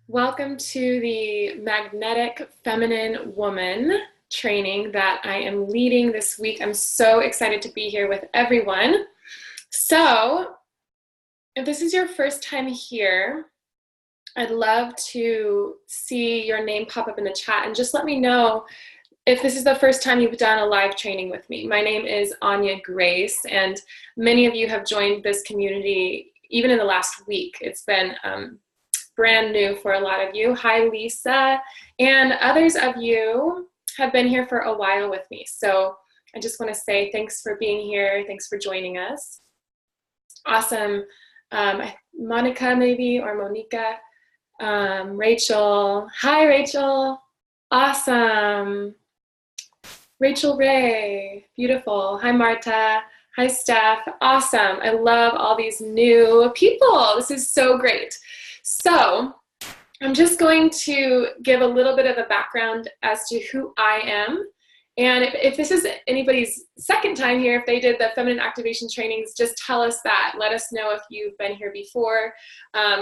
Welcome to the Magnetic Feminine Woman training that I am leading this week. I'm so excited to be here with everyone. So, if this is your first time here, I'd love to see your name pop up in the chat and just let me know if this is the first time you've done a live training with me. My name is Anya Grace, and many of you have joined this community even in the last week. It's been brand new for a lot of you. Hi, Lisa. And others of you have been here for a while with me. So I just want to say thanks for being here. Thanks for joining us. Awesome. Monica maybe, or Monica. Rachel. Hi, Rachel. Awesome. Rachel Ray. Beautiful. Hi, Marta. Hi, Steph. Awesome. I love all these new people. This is so great. So I'm just going to give a little bit of a background as to who I am. And if this is anybody's second time here, if they did the feminine activation trainings, just tell us that. Let us know if you've been here before.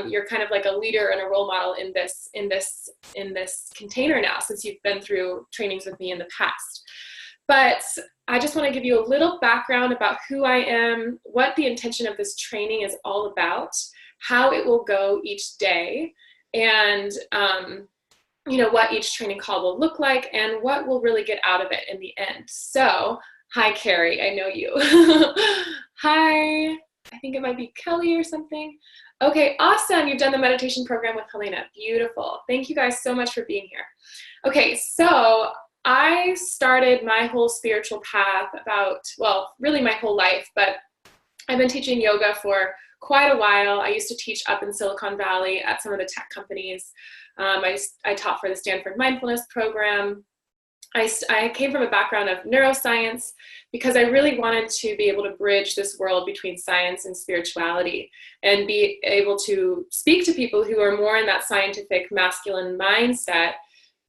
You're kind of like a leader and a role model in this container now, since you've been through trainings with me in the past. But I just want to give you a little background about who I am, what the intention of this training is all about, how it will go each day, and what each training call will look like, and what we'll really get out of it in the end. So, hi, Carrie, I know you. Hi, I think it might be Kelly or something. Okay, awesome. You've done the meditation program with Helena. Beautiful. Thank you guys so much for being here. Okay, so I started my whole spiritual path really my whole life, but I've been teaching yoga for quite a while. I used to teach up in Silicon Valley at some of the tech companies. I taught for the Stanford Mindfulness program. I came from a background of neuroscience because I really wanted to be able to bridge this world between science and spirituality and be able to speak to people who are more in that scientific masculine mindset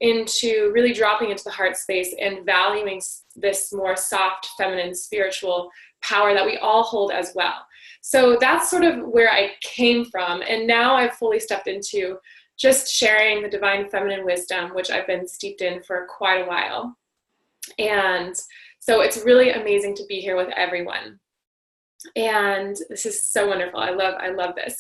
into really dropping into the heart space and valuing this more soft, feminine, spiritual power that we all hold as well. So that's sort of where I came from. And now I've fully stepped into just sharing the divine feminine wisdom, which I've been steeped in for quite a while. And so it's really amazing to be here with everyone. And this is so wonderful. I love this.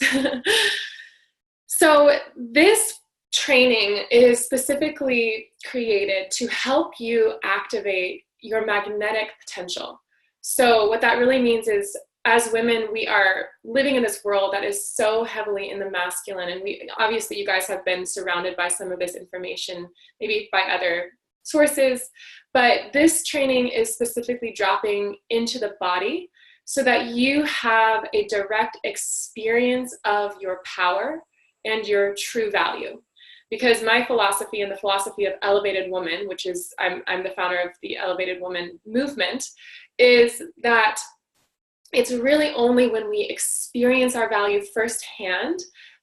So this training is specifically created to help you activate your magnetic potential. So what that really means is, as women, we are living in this world that is so heavily in the masculine, and obviously you guys have been surrounded by some of this information, maybe by other sources, but this training is specifically dropping into the body so that you have a direct experience of your power and your true value. Because my philosophy and the philosophy of Elevated Woman, which is, I'm the founder of the Elevated Woman movement, is that it's really only when we experience our value firsthand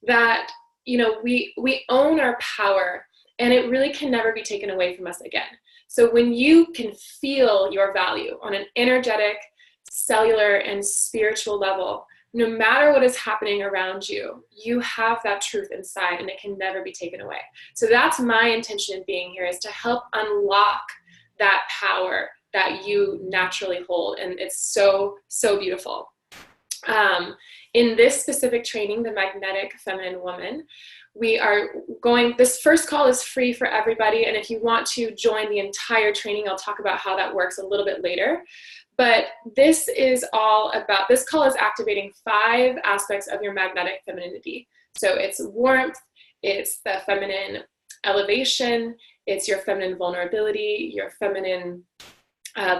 that, we own our power, and it really can never be taken away from us again. So when you can feel your value on an energetic, cellular, and spiritual level, no matter what is happening around you, you have that truth inside, and it can never be taken away. So that's my intention in being here, is to help unlock that power that you naturally hold. And it's so, so beautiful. In this specific training, the Magnetic Feminine Woman, this first call is free for everybody. And if you want to join the entire training, I'll talk about how that works a little bit later. But this call is activating 5 aspects of your magnetic femininity. So it's warmth, it's the feminine elevation, it's your feminine vulnerability, your feminine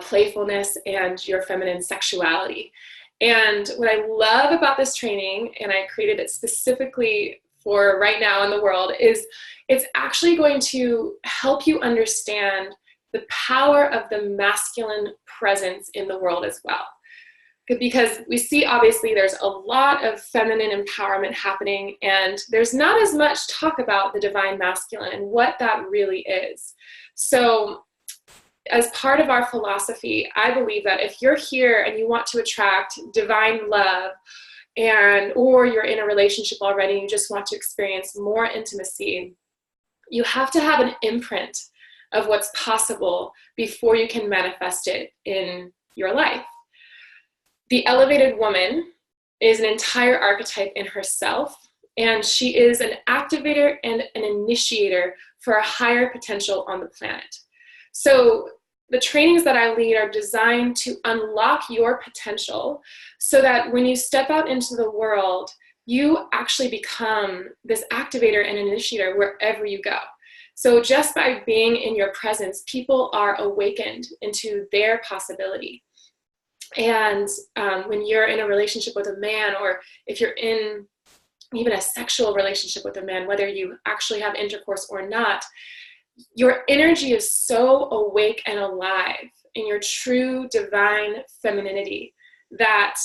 playfulness, and your feminine sexuality. And what I love about this training, and I created it specifically for right now in the world, is it's actually going to help you understand the power of the masculine presence in the world as well. Because we see, obviously, there's a lot of feminine empowerment happening, and there's not as much talk about the divine masculine and what that really is. So as part of our philosophy, I believe that if you're here and you want to attract divine love or you're in a relationship already and you just want to experience more intimacy, you have to have an imprint of what's possible before you can manifest it in your life. The elevated woman is an entire archetype in herself, and she is an activator and an initiator for a higher potential on the planet. So the trainings that I lead are designed to unlock your potential so that when you step out into the world, you actually become this activator and initiator wherever you go. So just by being in your presence, people are awakened into their possibility. And when you're in a relationship with a man, or if you're in even a sexual relationship with a man, whether you actually have intercourse or not, your energy is so awake and alive in your true divine femininity that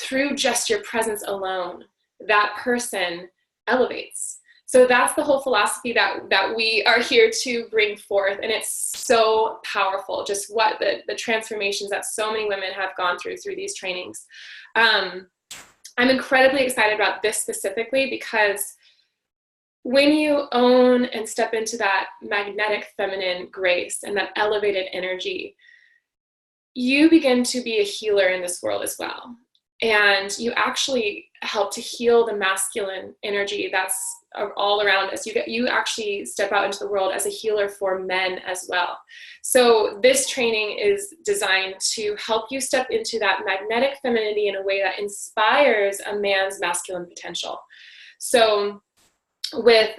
through just your presence alone, that person elevates. So that's the whole philosophy that we are here to bring forth. And it's so powerful, just what the transformations that so many women have gone through these trainings. I'm incredibly excited about this specifically because when you own and step into that magnetic feminine grace and that elevated energy, you begin to be a healer in this world as well. And you actually help to heal the masculine energy that's all around us. You actually step out into the world as a healer for men as well. So this training is designed to help you step into that magnetic femininity in a way that inspires a man's masculine potential. So with,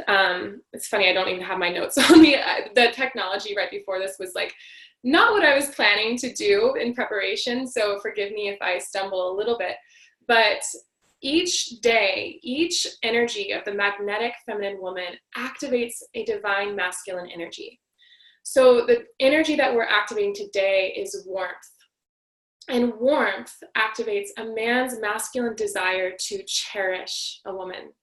it's funny, I don't even have my notes on the technology right before this was like, not what I was planning to do in preparation, so forgive me if I stumble a little bit. But each day, each energy of the magnetic feminine woman activates a divine masculine energy. So the energy that we're activating today is warmth. And warmth activates a man's masculine desire to cherish a woman,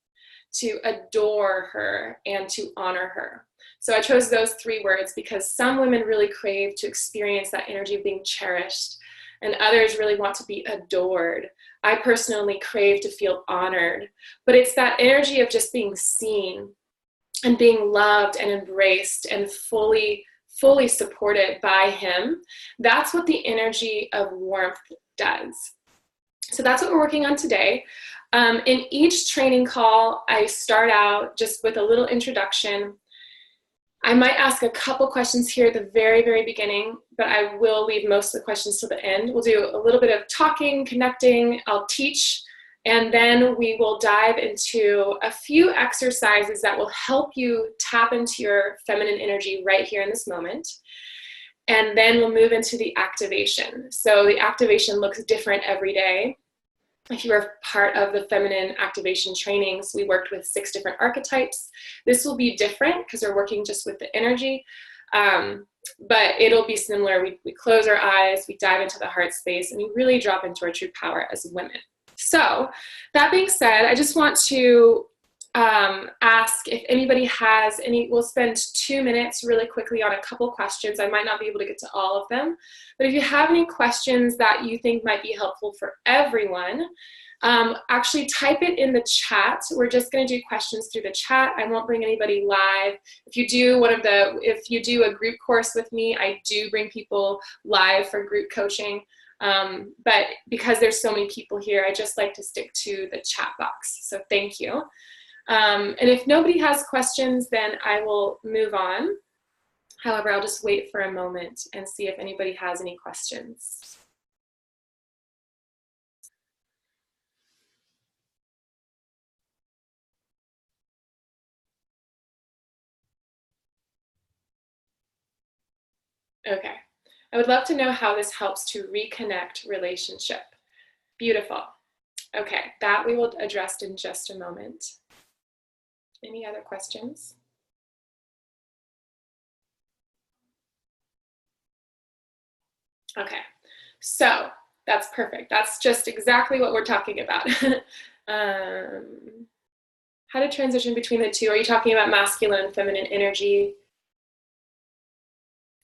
to adore her, and to honor her. So I chose those three words because some women really crave to experience that energy of being cherished, and others really want to be adored. I personally crave to feel honored, but it's that energy of just being seen and being loved and embraced and fully supported by him. That's what the energy of warmth does. So that's what we're working on today. In each training call, I start out just with a little introduction. I might ask a couple questions here at the very, very beginning, but I will leave most of the questions to the end. We'll do a little bit of talking, connecting, I'll teach, and then we will dive into a few exercises that will help you tap into your feminine energy right here in this moment. And then we'll move into the activation. So the activation looks different every day. If you are part of the feminine activation trainings, we worked with 6 different archetypes. This will be different because we're working just with the energy, but it'll be similar. We close our eyes, we dive into the heart space, and we really drop into our true power as women. So that being said, I just want to ask if anybody has any. We'll spend 2 minutes really quickly on a couple questions. I might not be able to get to all of them, but if you have any questions that you think might be helpful for everyone, actually type it in the chat. We're just going to do questions through the chat. I won't bring anybody live. If you do a group course with me, I do bring people live for group coaching. But because there's so many people here, I just like to stick to the chat box. So thank you. And if nobody has questions, then I will move on. However, I'll just wait for a moment and see if anybody has any questions. Okay. I would love to know how this helps to reconnect relationship. Beautiful. Okay, that we will address in just a moment. Any other questions? Okay, so that's perfect. That's just exactly what we're talking about. How to transition between the two. Are you talking about masculine and feminine energy?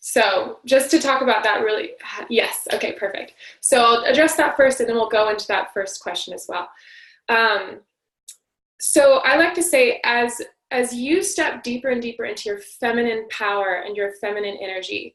So just to talk about that yes, okay, perfect. So I'll address that first and then we'll go into that first question as well. So I like to say, as you step deeper and deeper into your feminine power and your feminine energy,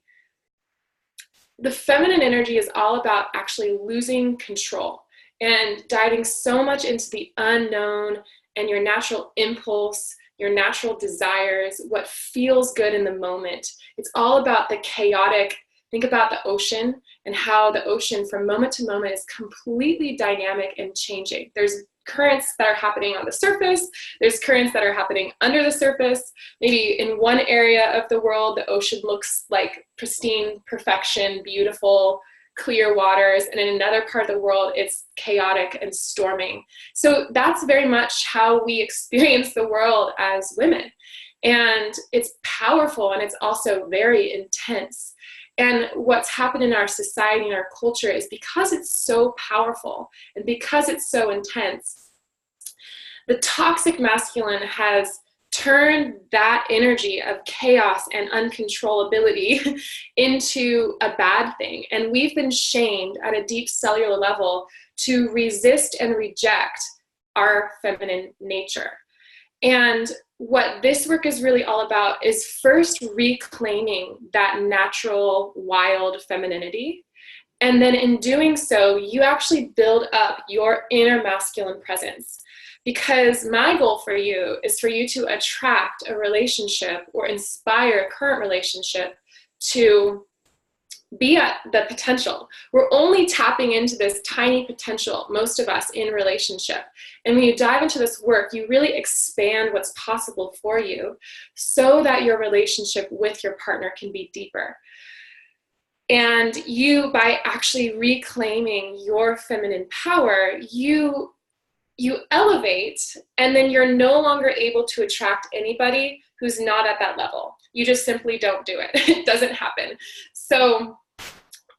the feminine energy is all about actually losing control and diving so much into the unknown and your natural impulse, your natural desires, what feels good in the moment. It's all about the chaotic. Think about the ocean and how the ocean from moment to moment is completely dynamic and changing. There's currents that are happening on the surface. There's currents that are happening under the surface. Maybe in one area of the world, the ocean looks like pristine perfection, beautiful, clear waters. And in another part of the world, it's chaotic and storming. So that's very much how we experience the world as women. And it's powerful, and it's also very intense. And what's happened in our society and our culture is because it's so powerful and because it's so intense, the toxic masculine has turned that energy of chaos and uncontrollability into a bad thing. And we've been shamed at a deep cellular level to resist and reject our feminine nature. And what this work is really all about is first reclaiming that natural, wild femininity. And then in doing so, you actually build up your inner masculine presence. Because my goal for you is for you to attract a relationship or inspire a current relationship to be at the potential. We're only tapping into this tiny potential, most of us, in relationship. And when you dive into this work, you really expand what's possible for you so that your relationship with your partner can be deeper. And you, by actually reclaiming your feminine power, you elevate, and then you're no longer able to attract anybody who's not at that level. You just simply don't do it. It doesn't happen. So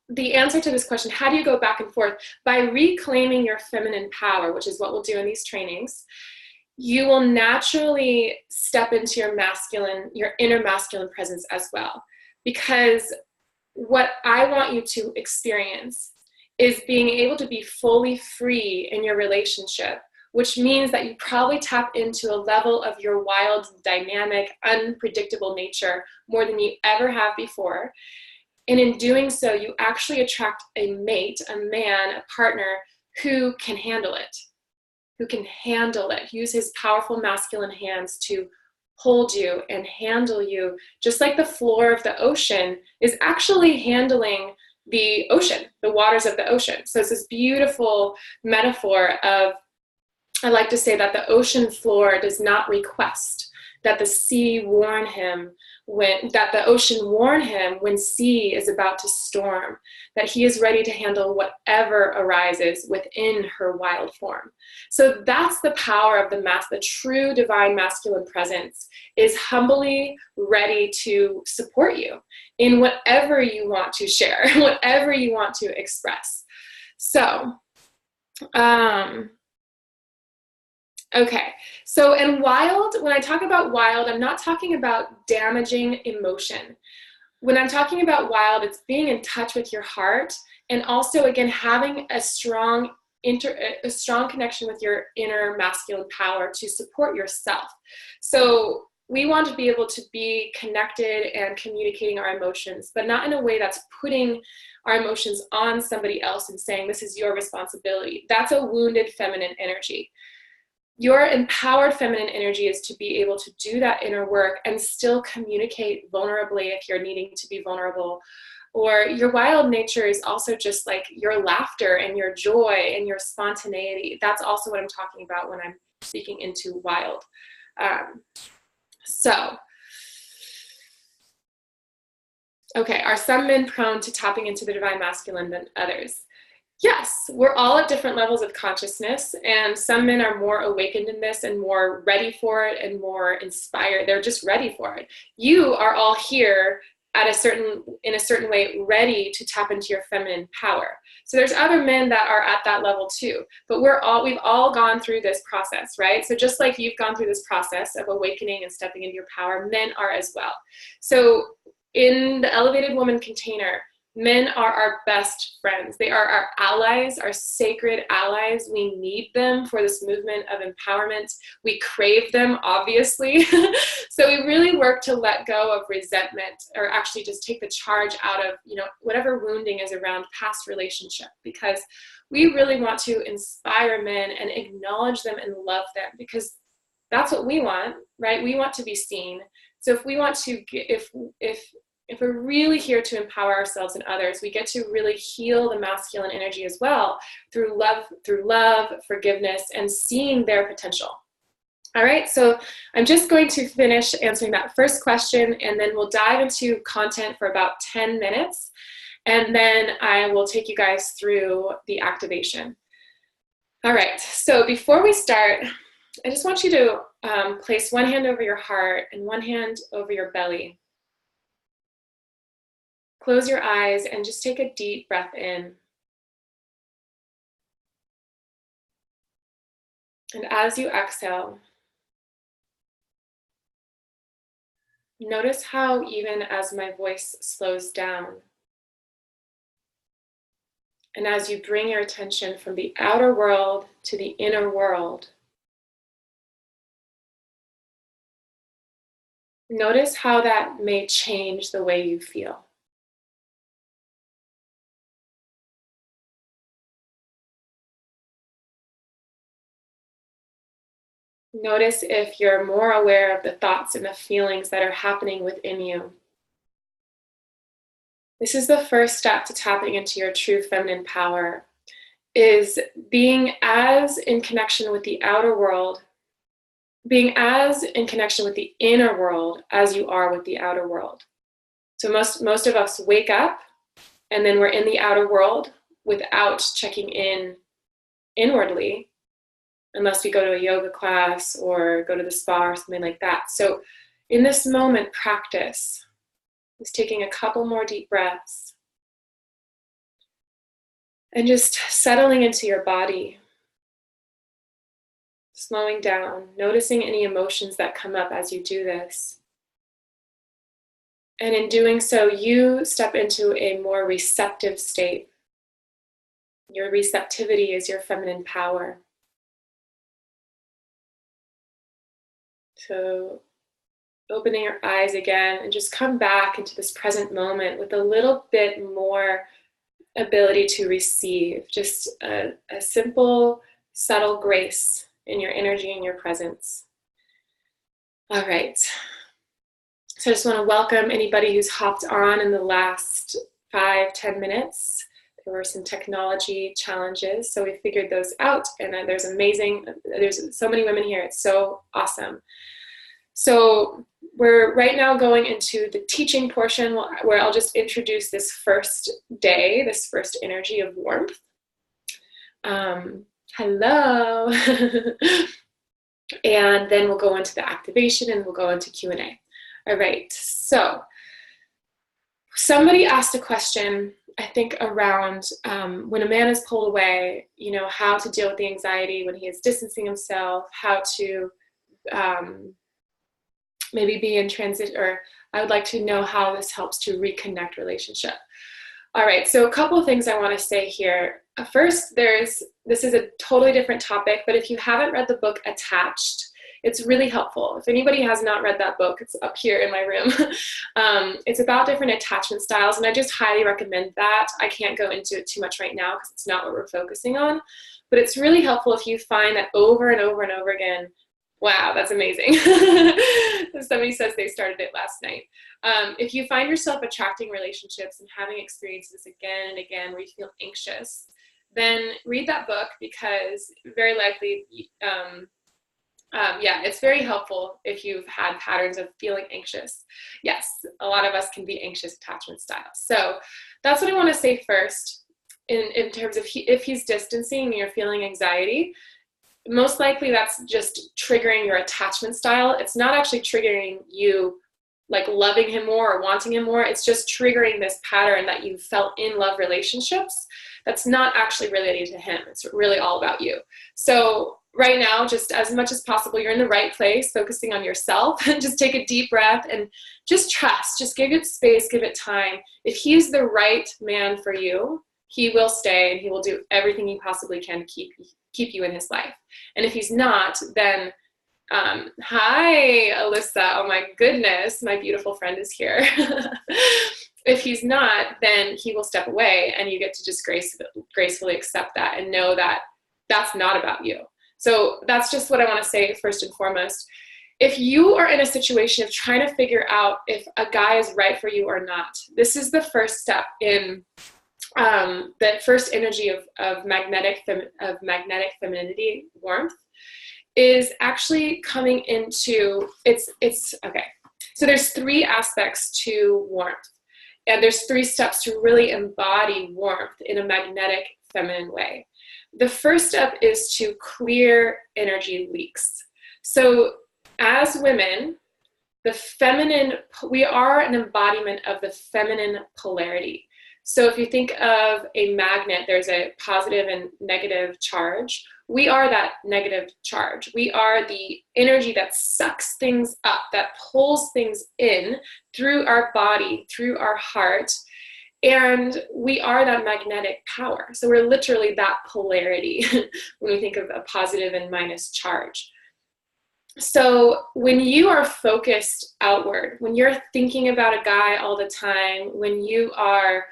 the answer to this question, how do you go back and forth? By reclaiming your feminine power, which is what we'll do in these trainings, you will naturally step into your masculine, your inner masculine presence as well. Because what I want you to experience is being able to be fully free in your relationship, which means that you probably tap into a level of your wild, dynamic, unpredictable nature more than you ever have before. And in doing so, you actually attract a mate, a man, a partner who can handle it, use his powerful masculine hands to hold you and handle you, just like the floor of the ocean is actually handling the ocean, the waters of the ocean. So it's this beautiful metaphor of, I like to say that the ocean floor does not request that the sea warn him that the ocean warn him when sea is about to storm, that he is ready to handle whatever arises within her wild form. So that's the power of the true divine masculine presence, is humbly ready to support you in whatever you want to share, whatever you want to express. So, okay, so in wild, when I talk about wild, I'm not talking about damaging emotion. When I'm talking about wild, it's being in touch with your heart, and also, again, having a strong connection with your inner masculine power to support yourself. So we want to be able to be connected and communicating our emotions, but not in a way that's putting our emotions on somebody else and saying, this is your responsibility. That's a wounded feminine energy. Your empowered feminine energy is to be able to do that inner work and still communicate vulnerably if you're needing to be vulnerable. Or your wild nature is also just like your laughter and your joy and your spontaneity. That's also what I'm talking about when I'm speaking into wild. Okay, are some men prone to tapping into the divine masculine than others? Yes, we're all at different levels of consciousness, and some men are more awakened in this and more ready for it and more inspired. They're just ready for it. You are all here in a certain way, ready to tap into your feminine power. So there's other men that are at that level too, but we've all gone through this process, right? So just like you've gone through this process of awakening and stepping into your power, men are as well. So in the elevated woman container, Men are our best friends. They are our allies, our sacred allies. We need them for this movement of empowerment. We crave them, obviously. So we really work to let go of resentment, or actually just take the charge out of, whatever wounding is around past relationship, because we really want to inspire men and acknowledge them and love them, because that's what we want, right? We want to be seen. So if we want to, if we're really here to empower ourselves and others, we get to really heal the masculine energy as well through love, forgiveness, and seeing their potential. All right, so I'm just going to finish answering that first question, and then we'll dive into content for about 10 minutes, and then I will take you guys through the activation. All right, so before we start, I just want you to place one hand over your heart and one hand over your belly. Close your eyes and just take a deep breath in. And as you exhale, notice how even as my voice slows down, and as you bring your attention from the outer world to the inner world, notice how that may change the way you feel. Notice if you're more aware of the thoughts and the feelings that are happening within you. This is the first step to tapping into your true feminine power, is being as in connection with the outer world, being as in connection with the inner world as you are with the outer world. So most of us wake up and then we're in the outer world without checking in inwardly, unless we go to a yoga class or go to the spa or something like that. So in this moment, practice is taking a couple more deep breaths and just settling into your body, slowing down, noticing any emotions that come up as you do this. And in doing so, you step into a more receptive state. Your receptivity is your feminine power. So opening your eyes again and just come back into this present moment with a little bit more ability to receive, just a simple, subtle grace in your energy and your presence. All right. So I just want to welcome anybody who's hopped on in the last 5-10 minutes. There were some technology challenges, so we figured those out, and there's so many women here. It's so awesome. So we're right now going into the teaching portion where I'll just introduce this first day, this first energy of warmth. Hello. And then we'll go into the activation and we'll go into Q&A. All right, so somebody asked a question, I think, around when a man is pulled away, how to deal with the anxiety when he is distancing himself, how to maybe be in transit, or I would like to know how this helps to reconnect relationship. All right, so a couple of things I want to say here. First, this is a totally different topic, but if you haven't read the book Attached, it's really helpful. If anybody has not read that book, it's up here in my room. It's about different attachment styles, and I just highly recommend that. I can't go into it too much right now because it's not what we're focusing on, but it's really helpful if you find that over and over and over again. Wow, that's amazing. Somebody says they started it last night. If you find yourself attracting relationships and having experiences again and again where you feel anxious, then read that book, because very likely, it's very helpful if you've had patterns of feeling anxious. Yes, a lot of us can be anxious attachment styles. So that's what I want to say first in terms of if he's distancing and you're feeling anxiety. Most likely that's just triggering your attachment style. It's not actually triggering you like loving him more or wanting him more. It's just triggering this pattern that you felt in love relationships that's not actually related to him. It's really all about you. So right now, just as much as possible, you're in the right place, focusing on yourself, and just take a deep breath and just trust, just give it space, give it time. If he's the right man for you, he will stay and he will do everything he possibly can to keep you in his life. And if he's not, then hi, Alyssa. Oh my goodness, my beautiful friend is here. If he's not, then he will step away, and you get to just gracefully accept that and know that that's not about you. So that's just what I want to say first and foremost. If you are in a situation of trying to figure out if a guy is right for you or not, this is the first step in the first energy of magnetic femininity, warmth, is actually coming into it's okay. So there's 3 aspects to warmth, and there's 3 steps to really embody warmth in a magnetic feminine way. The first step is to clear energy leaks. So as women, we are an embodiment of the feminine polarity. So if you think of a magnet, there's a positive and negative charge. We are that negative charge. We are the energy that sucks things up, that pulls things in through our body, through our heart, and we are that magnetic power. So we're literally that polarity when we think of a positive and minus charge. So when you are focused outward, when you're thinking about a guy all the time, when you are,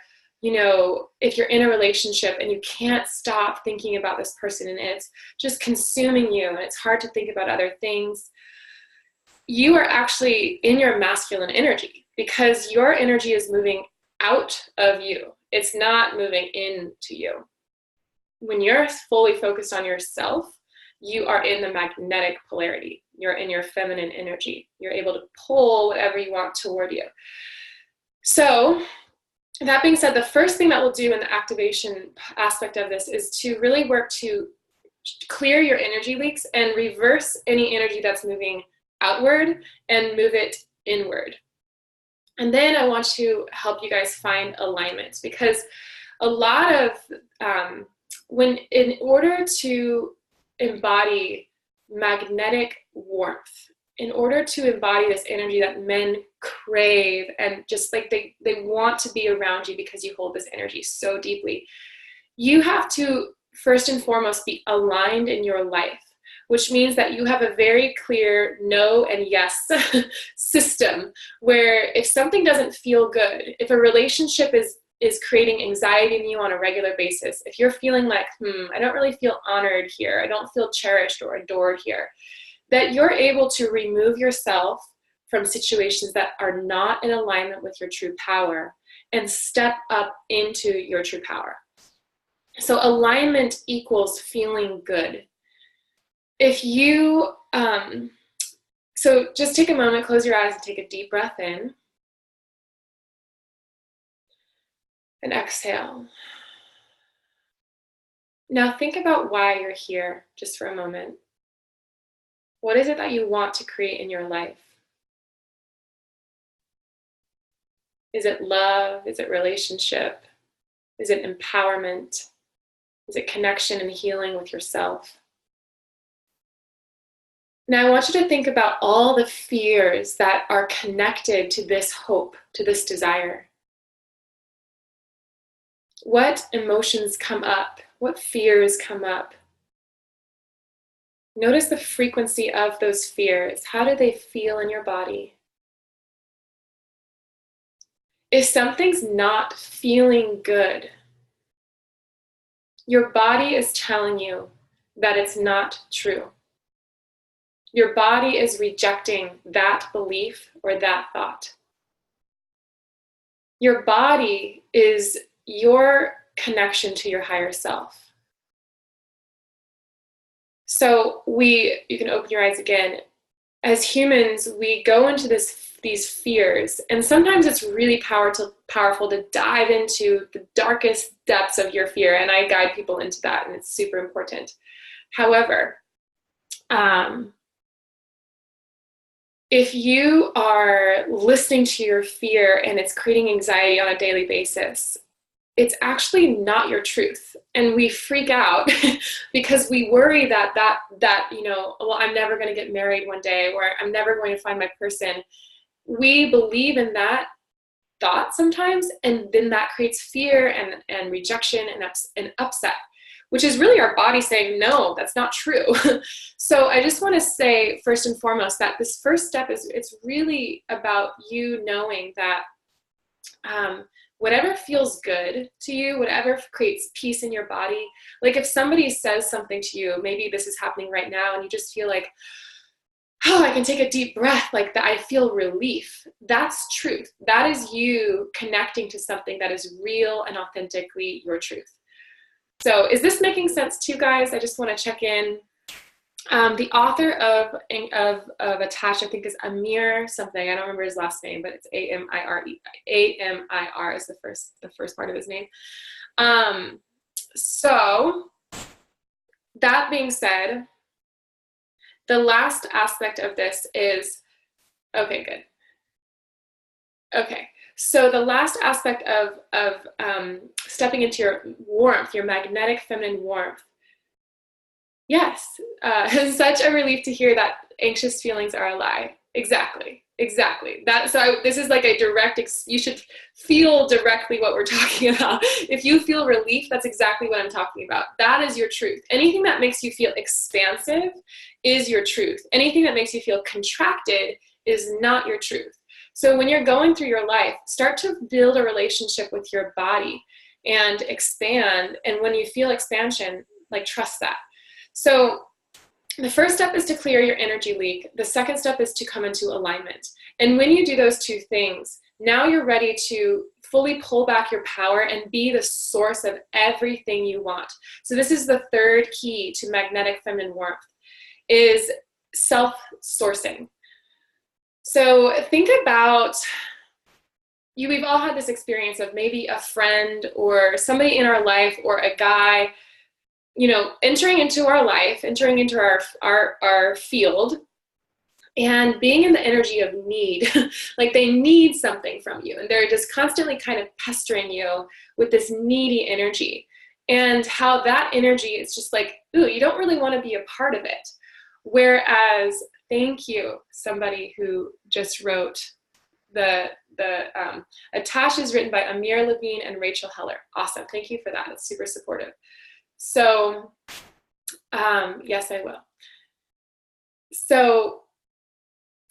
if you're in a relationship and you can't stop thinking about this person and it's just consuming you and it's hard to think about other things, you are actually in your masculine energy, because your energy is moving out of you. It's not moving into you. When you're fully focused on yourself, you are in the magnetic polarity. You're in your feminine energy. You're able to pull whatever you want toward you. So that being said, the first thing that we'll do in the activation aspect of this is to really work to clear your energy leaks and reverse any energy that's moving outward and move it inward. And then I want to help you guys find alignment, because a lot of, in order to embody magnetic warmth, in order to embody this energy that men crave, and just like they want to be around you because you hold this energy so deeply, you have to first and foremost be aligned in your life, which means that you have a very clear no and yes system, where if something doesn't feel good, if a relationship is creating anxiety in you on a regular basis, if you're feeling like, I don't really feel honored here, I don't feel cherished or adored here, that you're able to remove yourself from situations that are not in alignment with your true power and step up into your true power. So alignment equals feeling good. If you, so just take a moment, close your eyes and take a deep breath in and exhale. Now think about why you're here just for a moment. What is it that you want to create in your life? Is it love? Is it relationship? Is it empowerment? Is it connection and healing with yourself? Now I want you to think about all the fears that are connected to this hope, to this desire. What emotions come up? What fears come up? Notice the frequency of those fears. How do they feel in your body? If something's not feeling good, your body is telling you that it's not true. Your body is rejecting that belief or that thought. Your body is your connection to your higher self. So you can open your eyes again. As humans, we go into these fears, and sometimes it's really powerful to dive into the darkest depths of your fear, and I guide people into that, and it's super important. However, if you are listening to your fear and it's creating anxiety on a daily basis, it's actually not your truth. And we freak out because we worry that, well, I'm never going to get married one day, or I'm never going to find my person. We believe in that thought sometimes, and then that creates fear and rejection and upset, which is really our body saying, no, that's not true. So I just want to say, first and foremost, that this first step it's really about you knowing that whatever feels good to you, whatever creates peace in your body, like if somebody says something to you, maybe this is happening right now, and you just feel like, oh, I can take a deep breath, like that, I feel relief. That's truth. That is you connecting to something that is real and authentically your truth. So is this making sense to you guys? I just want to check in. The author of Attached, I think, is Amir something. I don't remember his last name, but it's A-M-I-R-E. A-M-I-R is the first part of his name. So that being said, the last aspect of this is, okay, good. Okay, so the last aspect of stepping into your warmth, your magnetic feminine warmth. Yes, it's such a relief to hear that anxious feelings are a lie. Exactly. This is like a direct, you should feel directly what we're talking about. If you feel relief, that's exactly what I'm talking about. That is your truth. Anything that makes you feel expansive is your truth. Anything that makes you feel contracted is not your truth. So when you're going through your life, start to build a relationship with your body and expand. And when you feel expansion, like, trust that. So the first step is to clear your energy leak. The second step is to come into alignment. And when you do those two things, now you're ready to fully pull back your power and be the source of everything you want. So this is the third key to magnetic feminine warmth, is self-sourcing. So think about, we've all had this experience of maybe a friend or somebody in our life, or a guy, entering into our life, entering into our field, and being in the energy of need. Like they need something from you, and they're just constantly kind of pestering you with this needy energy. And how that energy is just like, ooh, you don't really want to be a part of it. Whereas, thank you, somebody who just wrote the Attached is written by Amir Levine and Rachel Heller. Awesome. Thank you for that. It's super supportive. So, yes, I will. So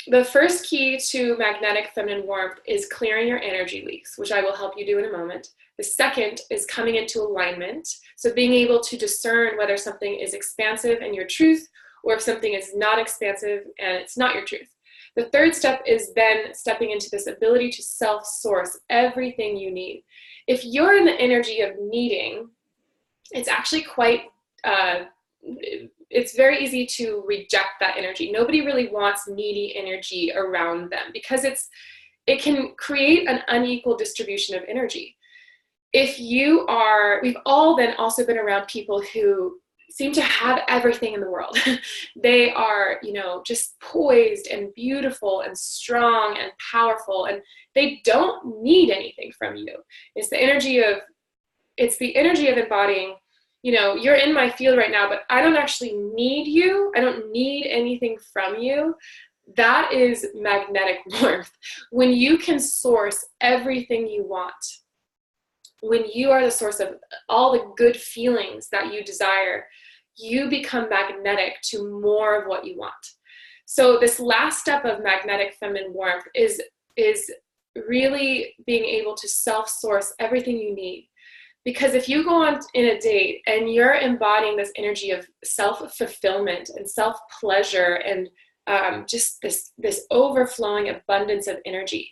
the first key to magnetic feminine warmth is clearing your energy leaks, which I will help you do in a moment. The second is coming into alignment. So being able to discern whether something is expansive and your truth, or if something is not expansive and it's not your truth. The third step is then stepping into this ability to self-source everything you need. If you're in the energy of needing, it's actually quite, it's very easy to reject that energy. Nobody really wants needy energy around them, because it can create an unequal distribution of energy. We've all also been around people who seem to have everything in the world. They are, just poised and beautiful and strong and powerful, and they don't need anything from you. It's the energy of embodying, you're in my field right now, but I don't actually need you. I don't need anything from you. That is magnetic warmth. When you can source everything you want, when you are the source of all the good feelings that you desire, you become magnetic to more of what you want. So this last step of magnetic feminine warmth is really being able to self-source everything you need. Because if you go on in a date and you're embodying this energy of self-fulfillment and self-pleasure and just this overflowing abundance of energy,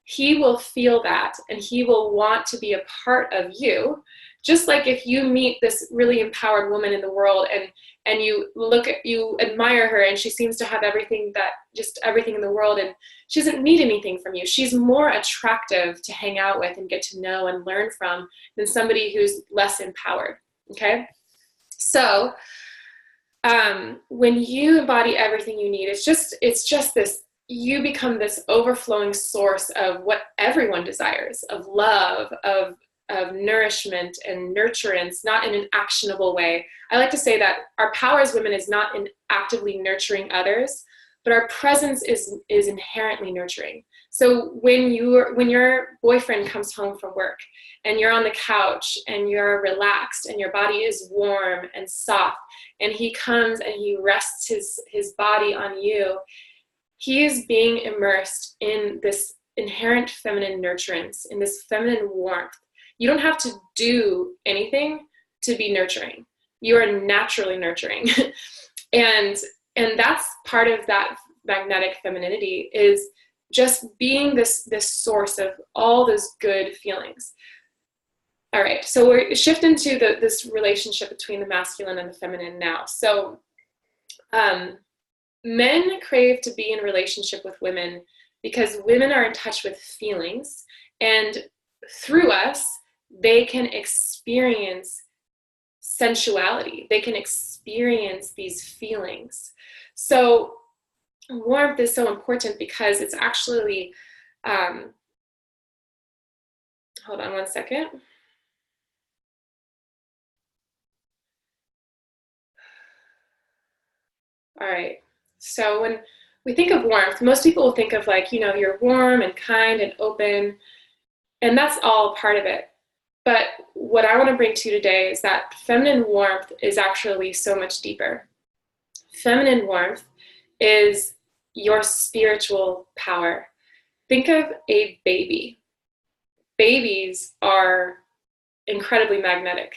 he will feel that, and he will want to be a part of you. Just like if you meet this really empowered woman in the world and you admire her, and she seems to have everything in the world, and she doesn't need anything from you. She's more attractive to hang out with and get to know and learn from than somebody who's less empowered. Okay? So when you embody everything you need, it's just this, you become this overflowing source of what everyone desires, of love, of of nourishment and nurturance, not in an actionable way. I like to say that our power as women is not in actively nurturing others, but our presence is inherently nurturing. So when your boyfriend comes home from work and you're on the couch and you're relaxed and your body is warm and soft, and he comes and he rests his body on you, he is being immersed in this inherent feminine nurturance, in this feminine warmth. You don't have to do anything to be nurturing. You are naturally nurturing. and that's part of that magnetic femininity, is just being this source of all those good feelings. All right, so we're shifting to this relationship between the masculine and the feminine now. So men crave to be in relationship with women because women are in touch with feelings, and through us, they can experience sensuality. They can experience these feelings. So warmth is so important because it's actually, hold on one second. All right, so when we think of warmth, most people will think of like, you're warm and kind and open, and that's all part of it. But what I want to bring to you today is that feminine warmth is actually so much deeper. Feminine warmth is your spiritual power. Think of a baby. Babies are incredibly magnetic.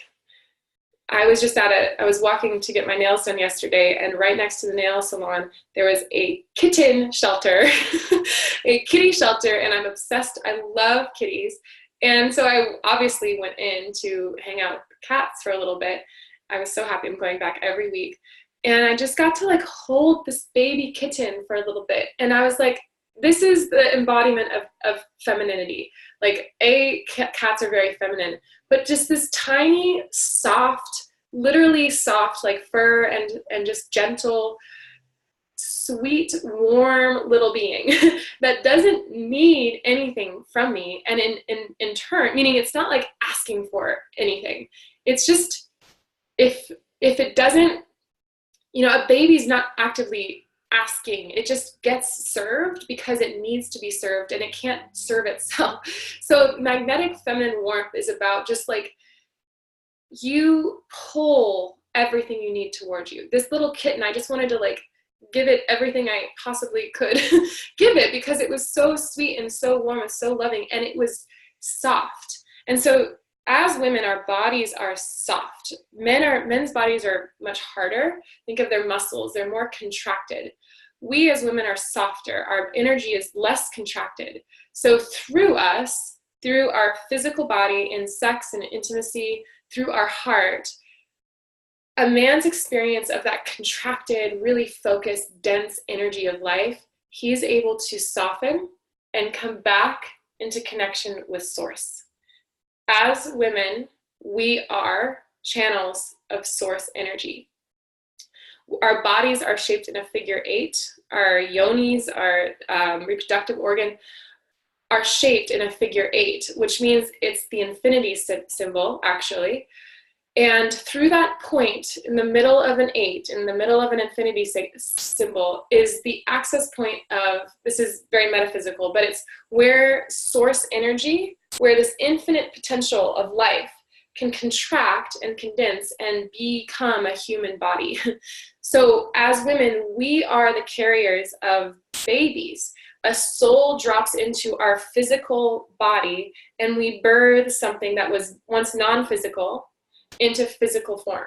I was walking to get my nails done yesterday, and right next to the nail salon, there was a kitten shelter, a kitty shelter, and I'm obsessed. I love kitties. And so I obviously went in to hang out with the cats for a little bit. I was so happy. I'm going back every week. And I just got to like hold this baby kitten for a little bit. And I was like, this is the embodiment of femininity. Like, cats are very feminine, but just this tiny, soft, literally soft, like fur and just gentle, sweet, warm little being that doesn't need anything from me. And in turn, meaning it's not like asking for anything. It's just, if it doesn't, a baby's not actively asking. It just gets served because it needs to be served, and it can't serve itself. So magnetic feminine warmth is about just like, you pull everything you need towards you. This little kitten, I just wanted to like give it everything I possibly could give it, because it was so sweet and so warm and so loving, and it was soft. And so as women, our bodies are soft. Men's bodies are much harder. Think of their muscles. They're more contracted. We as women are softer. Our energy is less contracted. So through us, through our physical body, in sex and intimacy, through our heart, a man's experience of that contracted, really focused, dense energy of life, he's able to soften and come back into connection with source. As women, we are channels of source energy. Our bodies are shaped in a figure 8. Our yonis, our reproductive organ, are shaped in a figure 8, which means it's the infinity symbol, actually. And through that point, in the middle of an 8, in the middle of an infinity symbol, is the access point of, this is very metaphysical, but it's where source energy, where this infinite potential of life can contract and condense and become a human body. So as women, we are the carriers of babies. A soul drops into our physical body, and we birth something that was once non-physical into physical form.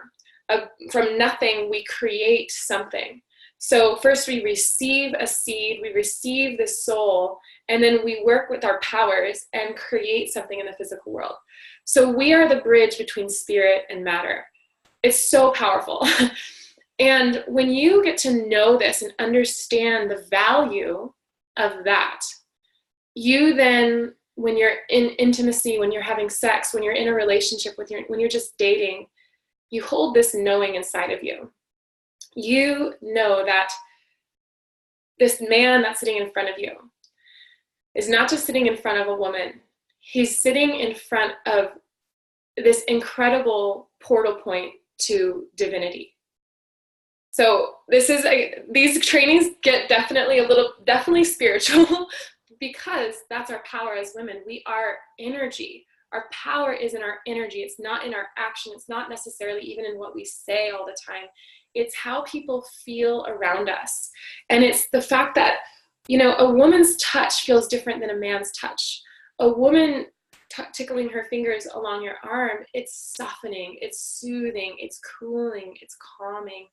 From nothing, we create something. So first we receive a seed, we receive the soul, and then we work with our powers and create something in the physical world. So we are the bridge between spirit and matter. It's so powerful. And when you get to know this and understand the value of that, you then, when you're in intimacy, when you're having sex, when you're in a relationship, when you're just dating, you hold this knowing inside of you. You know that this man that's sitting in front of you is not just sitting in front of a woman. He's sitting in front of this incredible portal point to divinity. So these trainings get definitely spiritual because that's our power as women. We are energy. Our power is in our energy. It's not in our action. It's not necessarily even in what we say all the time. It's how people feel around us. And it's the fact that, a woman's touch feels different than a man's touch. A woman tickling her fingers along your arm, it's softening, it's soothing, it's cooling, it's calming.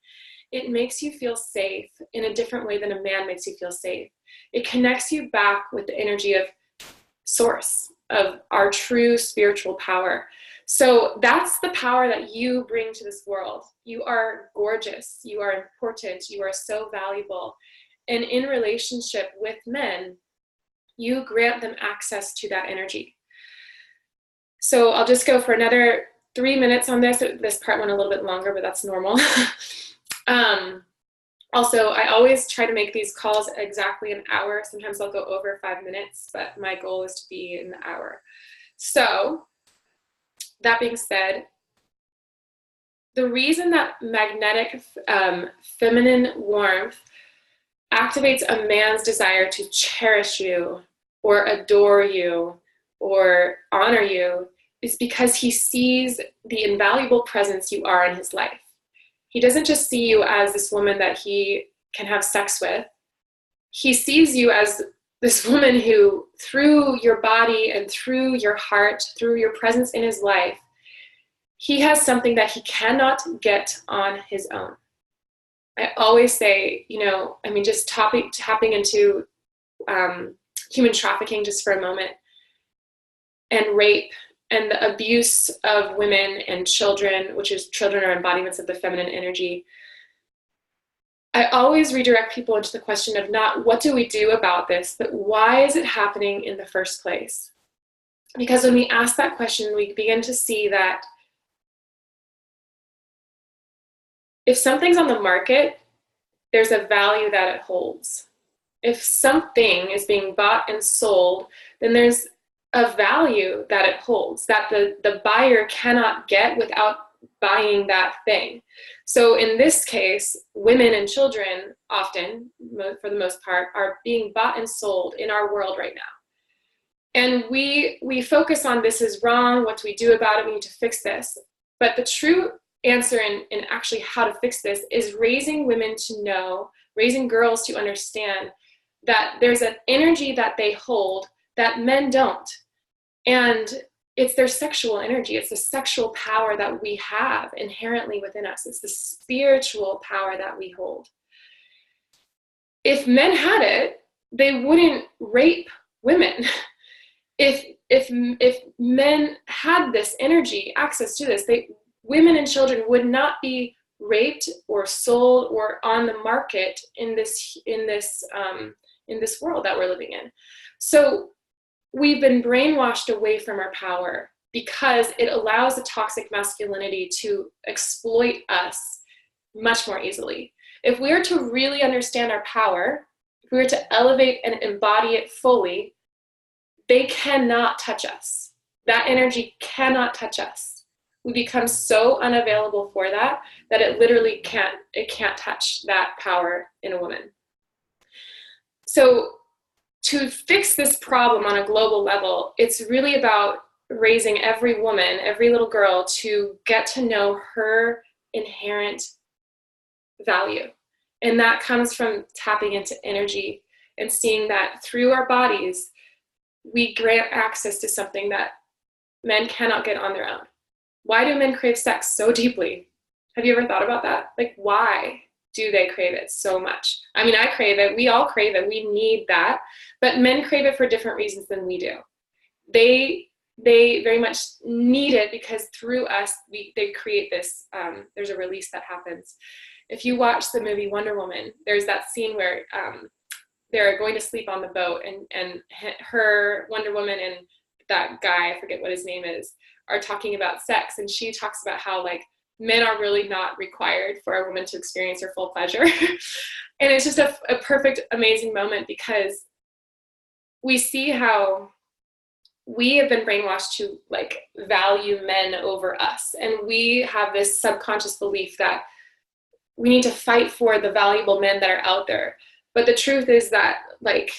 It makes you feel safe in a different way than a man makes you feel safe. It connects you back with the energy of source, of our true spiritual power. So that's the power that you bring to this world. You are gorgeous. You are important. You are so valuable. And in relationship with men, you grant them access to that energy. So I'll just go for another 3 minutes on this. This part went a little bit longer, but that's normal. Also, I always try to make these calls exactly an hour. Sometimes I'll go over 5 minutes, but my goal is to be in the hour. So that being said, the reason that magnetic feminine warmth activates a man's desire to cherish you or adore you or honor you is because he sees the invaluable presence you are in his life. He doesn't just see you as this woman that he can have sex with. He sees you as this woman who, through your body and through your heart, through your presence in his life, he has something that he cannot get on his own. I always say, just tapping into human trafficking just for a moment, and rape, and the abuse of women and children, which is children are embodiments of the feminine energy. I always redirect people into the question of not what do we do about this, but why is it happening in the first place? Because when we ask that question, we begin to see that if something's on the market, there's a value that it holds. If something is being bought and sold, then there's a value that it holds that the buyer cannot get without buying that thing. So in this case, women and children often, for the most part, are being bought and sold in our world right now. And we focus on this is wrong, what do we do about it, we need to fix this. But the true answer in actually how to fix this is raising women to know, raising girls to understand that there's an energy that they hold that men don't. And it's their sexual energy. It's the sexual power that we have inherently within us. It's the spiritual power that we hold. If men had it, they wouldn't rape women. If men had this energy, access to this, women and children would not be raped or sold or on the market in this world that we're living in. So we've been brainwashed away from our power because it allows the toxic masculinity to exploit us much more easily. If we are to really understand our power, if we were to elevate and embody it fully, they cannot touch us. That energy cannot touch us. We become so unavailable for that it literally can't touch that power in a woman. So to fix this problem on a global level, it's really about raising every woman, every little girl to get to know her inherent value. And that comes from tapping into energy and seeing that through our bodies, we grant access to something that men cannot get on their own. Why do men crave sex so deeply? Have you ever thought about that? Like, why do they crave it so much? I mean, I crave it. We all crave it. We need that. But men crave it for different reasons than we do. They very much need it because through us, they create this, there's a release that happens. If you watch the movie Wonder Woman, there's that scene where they're going to sleep on the boat and her, Wonder Woman, and that guy, I forget what his name is, are talking about sex. And she talks about how men are really not required for a woman to experience her full pleasure. And it's just a perfect, amazing moment because we see how we have been brainwashed to like value men over us. And we have this subconscious belief that we need to fight for the valuable men that are out there. But the truth is that like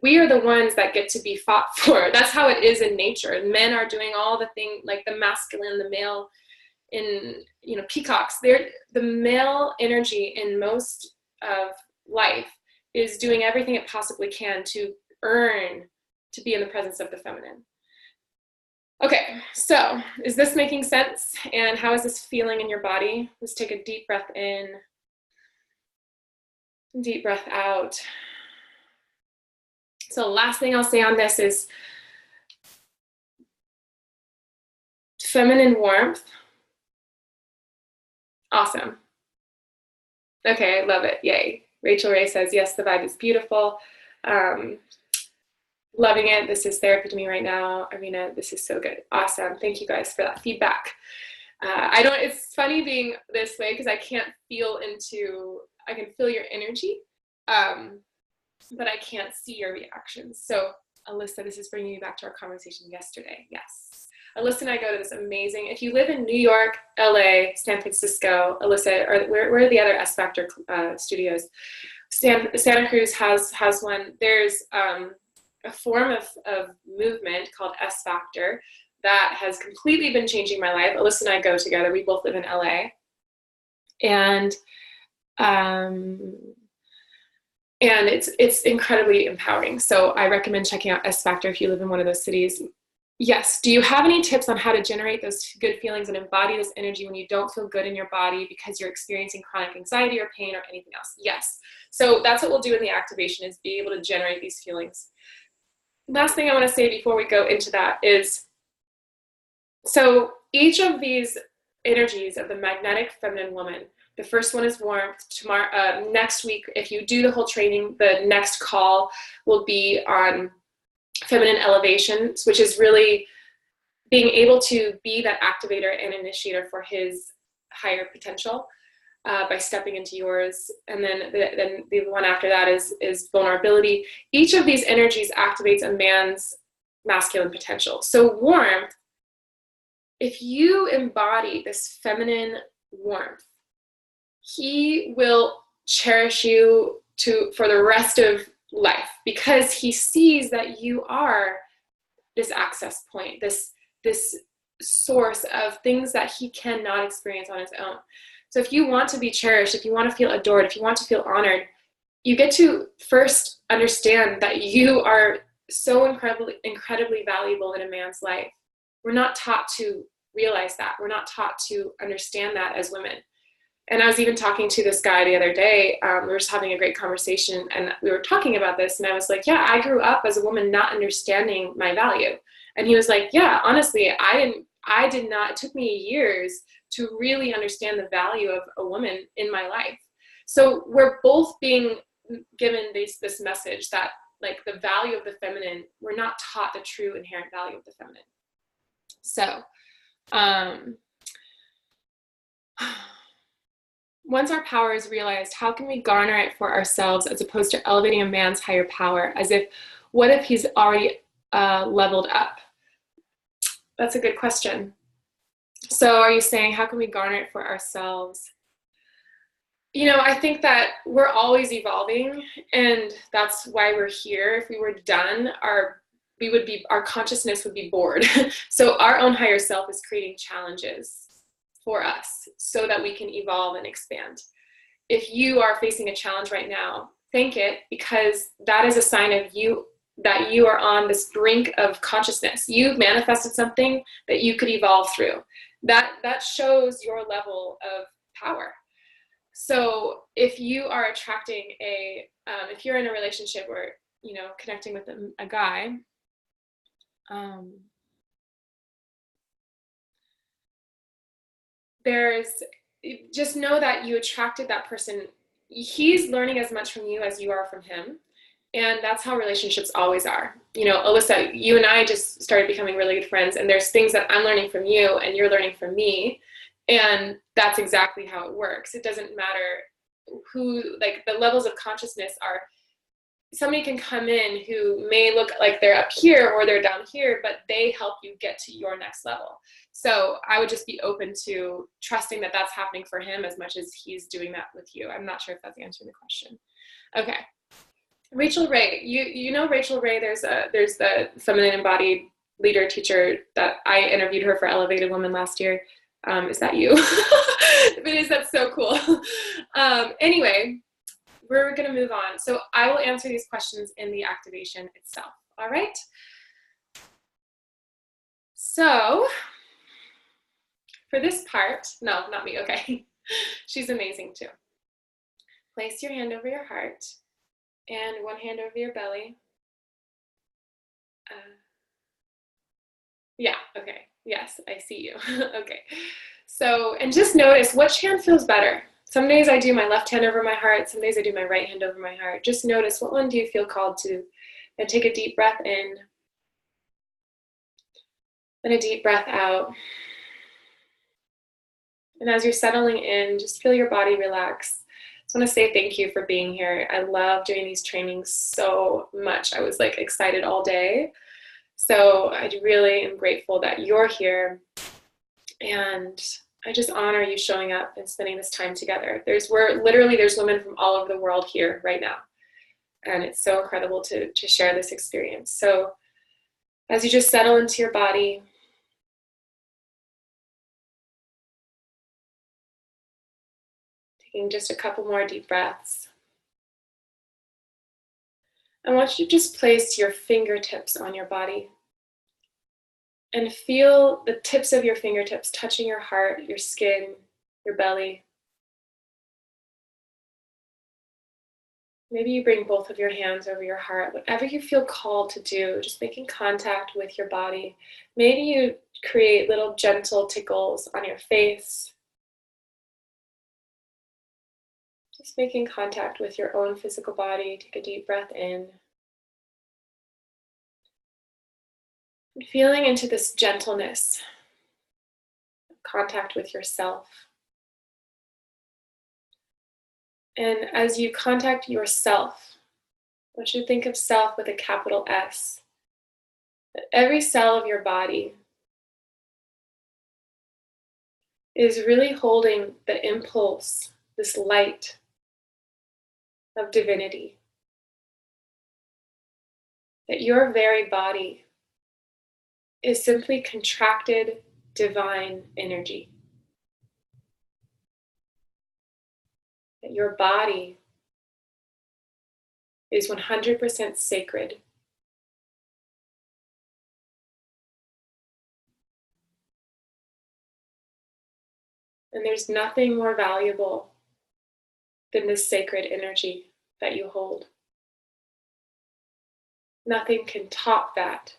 we are the ones that get to be fought for. That's how it is in nature. Men are doing all the thing, like the masculine, the male in, you know, peacocks. They're the male energy in most of life is doing everything it possibly can to earn to be in the presence of the feminine. Okay, so is this making sense? And how is this feeling in your body? Let's take a deep breath in, deep breath out. So last thing I'll say on this is feminine warmth. Awesome. Okay, I love it. Yay. Rachel Ray says, yes, the vibe is beautiful. Loving it. This is therapy to me right now. Arena, this is so good. Awesome. Thank you guys for that feedback. It's funny being this way because I can feel your energy, but I can't see your reactions. So Alyssa, this is bringing me back to our conversation yesterday. Yes. Alyssa and I go to this amazing, if you live in New York, LA, San Francisco, Alyssa, or where are the other S Factor studios? Santa Cruz has one. There's a form of movement called S Factor that has completely been changing my life. Alyssa and I go together. We both live in LA. And it's incredibly empowering. So I recommend checking out S Factor if you live in one of those cities. Yes. Do you have any tips on how to generate those good feelings and embody this energy when you don't feel good in your body because you're experiencing chronic anxiety or pain or anything else? Yes. So that's what we'll do in the activation, is be able to generate these feelings. Last thing I want to say before we go into that is, so each of these energies of the magnetic feminine woman, the first one is warmth. Tomorrow, next week, if you do the whole training, the next call will be on feminine elevations, which is really being able to be that activator and initiator for his higher potential by stepping into yours. And then the one after that is vulnerability. Each of these energies activates a man's masculine potential. So warmth, if you embody this feminine warmth, he will cherish you for the rest of life, because he sees that you are this access point, this source of things that he cannot experience on his own. So if you want to be cherished, if you want to feel adored, if you want to feel honored, you get to first understand that you are so incredibly valuable in a man's life. We're not taught to realize that. We're not taught to understand that as women. And I was even talking to this guy the other day. We were just having a great conversation, and we were talking about this. And I was like, yeah, I grew up as a woman not understanding my value. And he was like, yeah, honestly, I did not. It took me years to really understand the value of a woman in my life. So we're both being given this message that, like, the value of the feminine, we're not taught the true inherent value of the feminine. So, once our power is realized, how can we garner it for ourselves as opposed to elevating a man's higher power? What if he's already leveled up? That's a good question. So are you saying, how can we garner it for ourselves? You know, I think that we're always evolving, and that's why we're here. If we were done, our consciousness would be bored. So our own higher self is creating challenges for us so that we can evolve and expand. If you are facing a challenge right now, thank it, because that is a sign of you, that you are on this brink of consciousness. You've manifested something that you could evolve through. That shows your level of power. So if you are attracting if you're in a relationship or, you know, connecting with a guy, just know that you attracted that person. He's learning as much from you as you are from him. And that's how relationships always are. You know, Alyssa, you and I just started becoming really good friends, and there's things that I'm learning from you and you're learning from me. And that's exactly how it works. It doesn't matter who, like, the levels of consciousness are somebody can come in who may look like they're up here or they're down here, but they help you get to your next level. So I would just be open to trusting that that's happening for him as much as he's doing that with you. I'm not sure if that's answering the question. Okay. Rachel Ray, you know Rachel Ray, there's the feminine embodied leader teacher that I interviewed her for Elevated Woman last year. Is that you? That's so cool. Anyway, we're going to move on. So I will answer these questions in the activation itself. All right. So for this part, no, not me. Okay. She's amazing too. Place your hand over your heart and one hand over your belly. Yeah. Okay. Yes, I see you. Okay. So, and just notice which hand feels better. Some days I do my left hand over my heart. Some days I do my right hand over my heart. Just notice what one do you feel called to. And take a deep breath in. And a deep breath out. And as you're settling in, just feel your body relax. I just want to say thank you for being here. I love doing these trainings so much. I was like excited all day. So I really am grateful that you're here. And I just honor you showing up and spending this time together. There's women from all over the world here right now. And it's so incredible to share this experience. So as you just settle into your body, taking just a couple more deep breaths, I want you to just place your fingertips on your body and feel the tips of your fingertips touching your heart, your skin, your belly. Maybe you bring both of your hands over your heart, whatever you feel called to do, just making contact with your body. Maybe you create little gentle tickles on your face. Just making contact with your own physical body. Take a deep breath in. And feeling into this gentleness, contact with yourself. And as you contact yourself, I want you to think of self with a capital S. That every cell of your body is really holding the impulse, this light of divinity. That your very body is simply contracted divine energy. That your body is 100% sacred. And there's nothing more valuable than this sacred energy that you hold. Nothing can top that.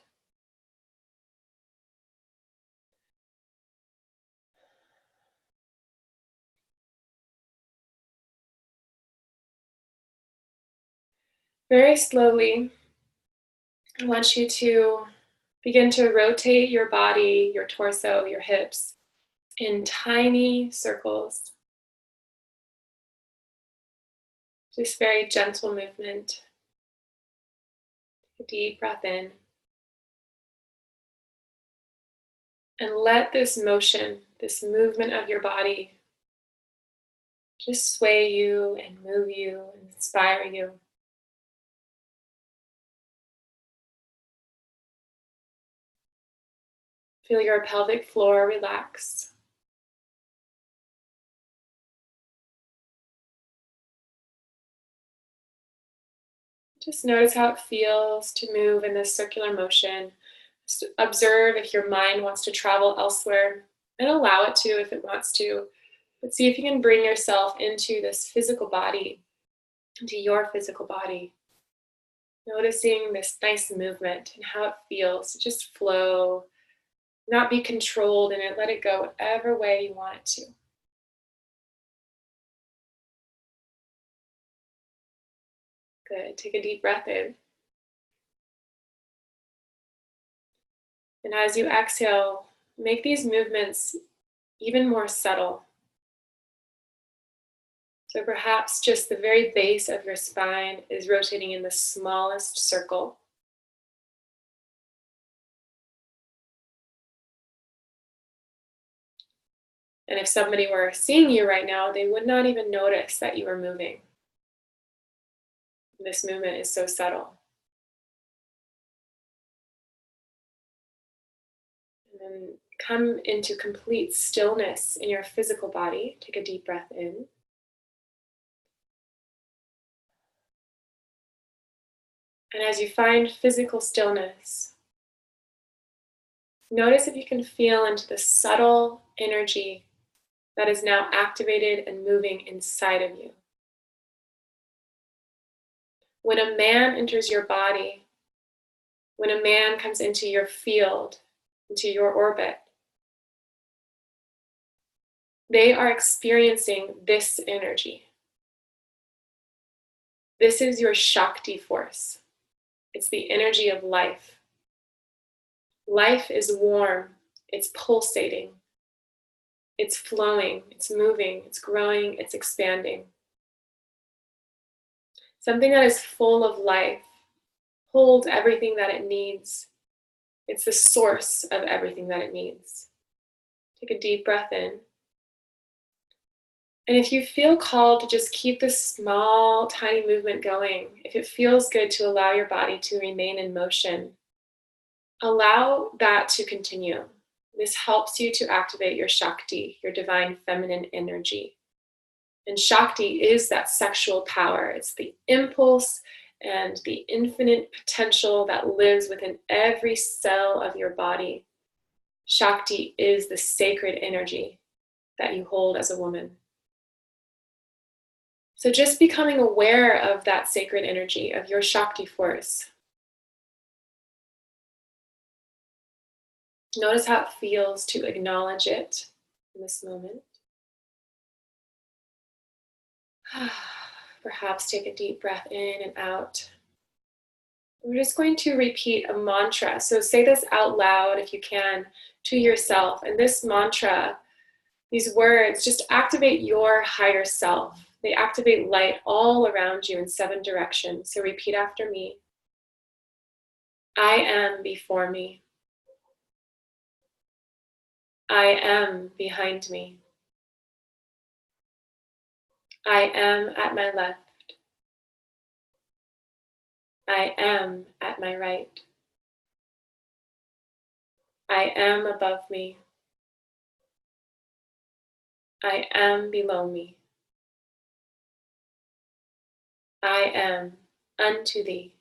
Very slowly, I want you to begin to rotate your body, your torso, your hips in tiny circles. Just very gentle movement. Take a deep breath in. And let this motion, this movement of your body, just sway you and move you and inspire you. Feel your pelvic floor relax. Just notice how it feels to move in this circular motion. Just observe if your mind wants to travel elsewhere, and allow it to if it wants to. But see if you can bring yourself into this physical body, into your physical body. Noticing this nice movement and how it feels to just flow, not be controlled in it, let it go whatever way you want it to. Good, take a deep breath in. And as you exhale, make these movements even more subtle. So perhaps just the very base of your spine is rotating in the smallest circle. And if somebody were seeing you right now, they would not even notice that you were moving. This movement is so subtle. And then come into complete stillness in your physical body. Take a deep breath in. And as you find physical stillness, notice if you can feel into the subtle energy that is now activated and moving inside of you. When a man enters your body, when a man comes into your field, into your orbit, they are experiencing this energy. This is your Shakti force. It's the energy of life. Life is warm, it's pulsating, it's flowing, it's moving, it's growing, it's expanding. Something that is full of life holds everything that it needs. It's the source of everything that it needs. Take a deep breath in. And if you feel called to just keep this small, tiny movement going, if it feels good to allow your body to remain in motion, allow that to continue. This helps you to activate your Shakti, your divine feminine energy. And Shakti is that sexual power. It's the impulse and the infinite potential that lives within every cell of your body. Shakti is the sacred energy that you hold as a woman. So just becoming aware of that sacred energy, of your Shakti force. Notice how it feels to acknowledge it in this moment. Perhaps take a deep breath in and out. We're just going to repeat a mantra. So say this out loud if you can to yourself. And this mantra, these words, just activate your higher self. They activate light all around you in 7 directions. So repeat after me. I am before me. I am behind me. I am at my left. I am at my right. I am above me. I am below me. I am unto thee.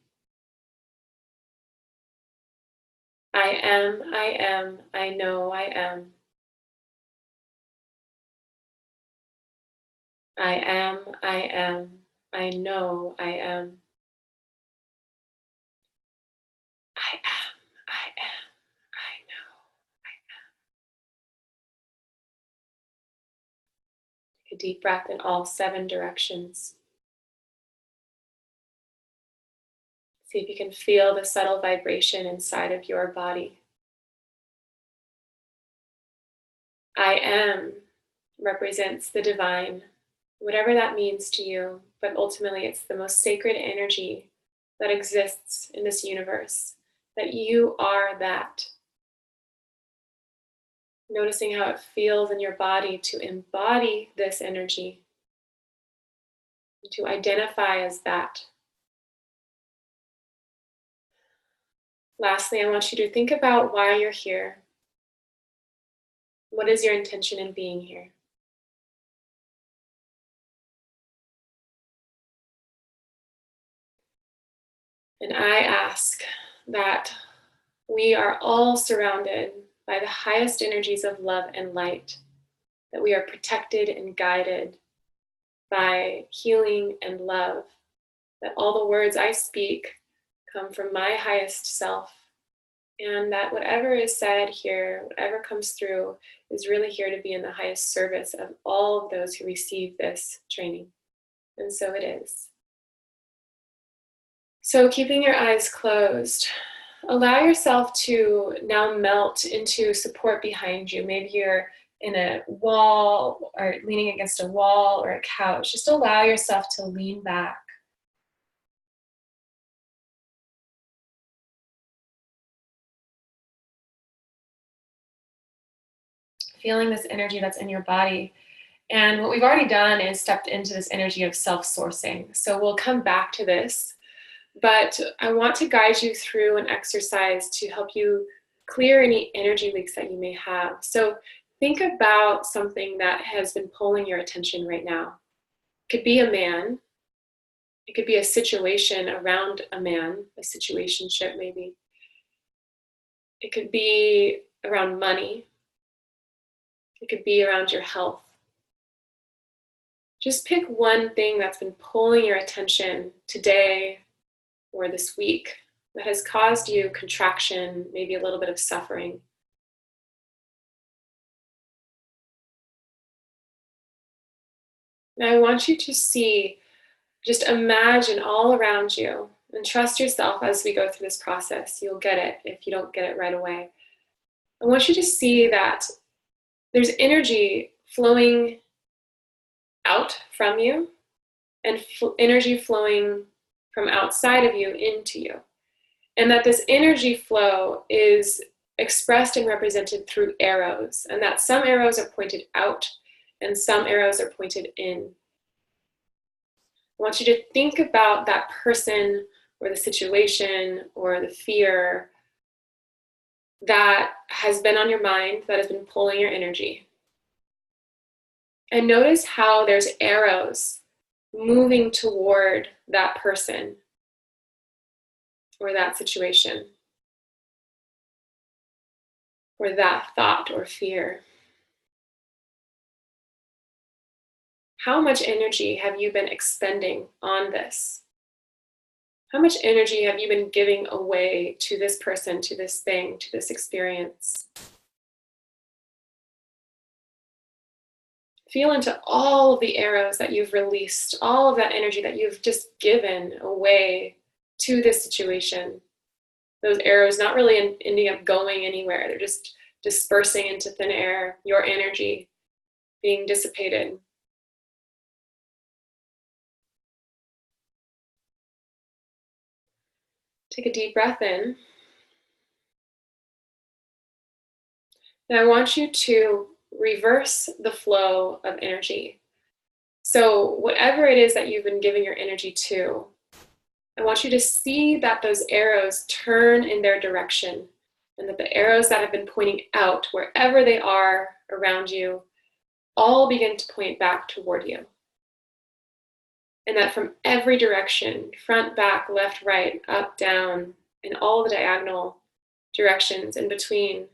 I know I am. I know I am. I know. Take a deep breath in all 7 directions. See if you can feel the subtle vibration inside of your body. I am represents the divine, whatever that means to you, but ultimately it's the most sacred energy that exists in this universe, that you are that. Noticing how it feels in your body to embody this energy, to identify as that. Lastly, I want you to think about why you're here. What is your intention in being here? And I ask that we are all surrounded by the highest energies of love and light, that we are protected and guided by healing and love, that all the words I speak come from my highest self, and that whatever is said here, whatever comes through, is really here to be in the highest service of all of those who receive this training. And so it is. So keeping your eyes closed, allow yourself to now melt into support behind you. Maybe you're in a wall or leaning against a wall or a couch, just allow yourself to lean back. Feeling this energy that's in your body. And what we've already done is stepped into this energy of self-sourcing. So we'll come back to this, but I want to guide you through an exercise to help you clear any energy leaks that you may have. So think about something that has been pulling your attention right now. It could be a man. It could be a situation around a man, a situationship maybe. It could be around money. It could be around your health. Just pick one thing that's been pulling your attention today or this week that has caused you contraction, maybe a little bit of suffering. Now I want you to see, just imagine all around you and trust yourself as we go through this process. You'll get it if you don't get it right away. I want you to see that there's energy flowing out from you and energy flowing from outside of you into you. And that this energy flow is expressed and represented through arrows, and that some arrows are pointed out and some arrows are pointed in. I want you to think about that person or the situation or the fear that has been on your mind, that has been pulling your energy. And notice how there's arrows moving toward that person or that situation or that thought or fear. How much energy have you been expending on this? How much energy have you been giving away to this person, to this thing, to this experience? Feel into all of the arrows that you've released, all of that energy that you've just given away to this situation. Those arrows not really ending up going anywhere. They're just dispersing into thin air, your energy being dissipated. Take a deep breath in. Now I want you to reverse the flow of energy. So whatever it is that you've been giving your energy to, I want you to see that those arrows turn in their direction, and that the arrows that have been pointing out, wherever they are around you, all begin to point back toward you. And that from every direction, front, back, left, right, up, down, and all the diagonal directions in between,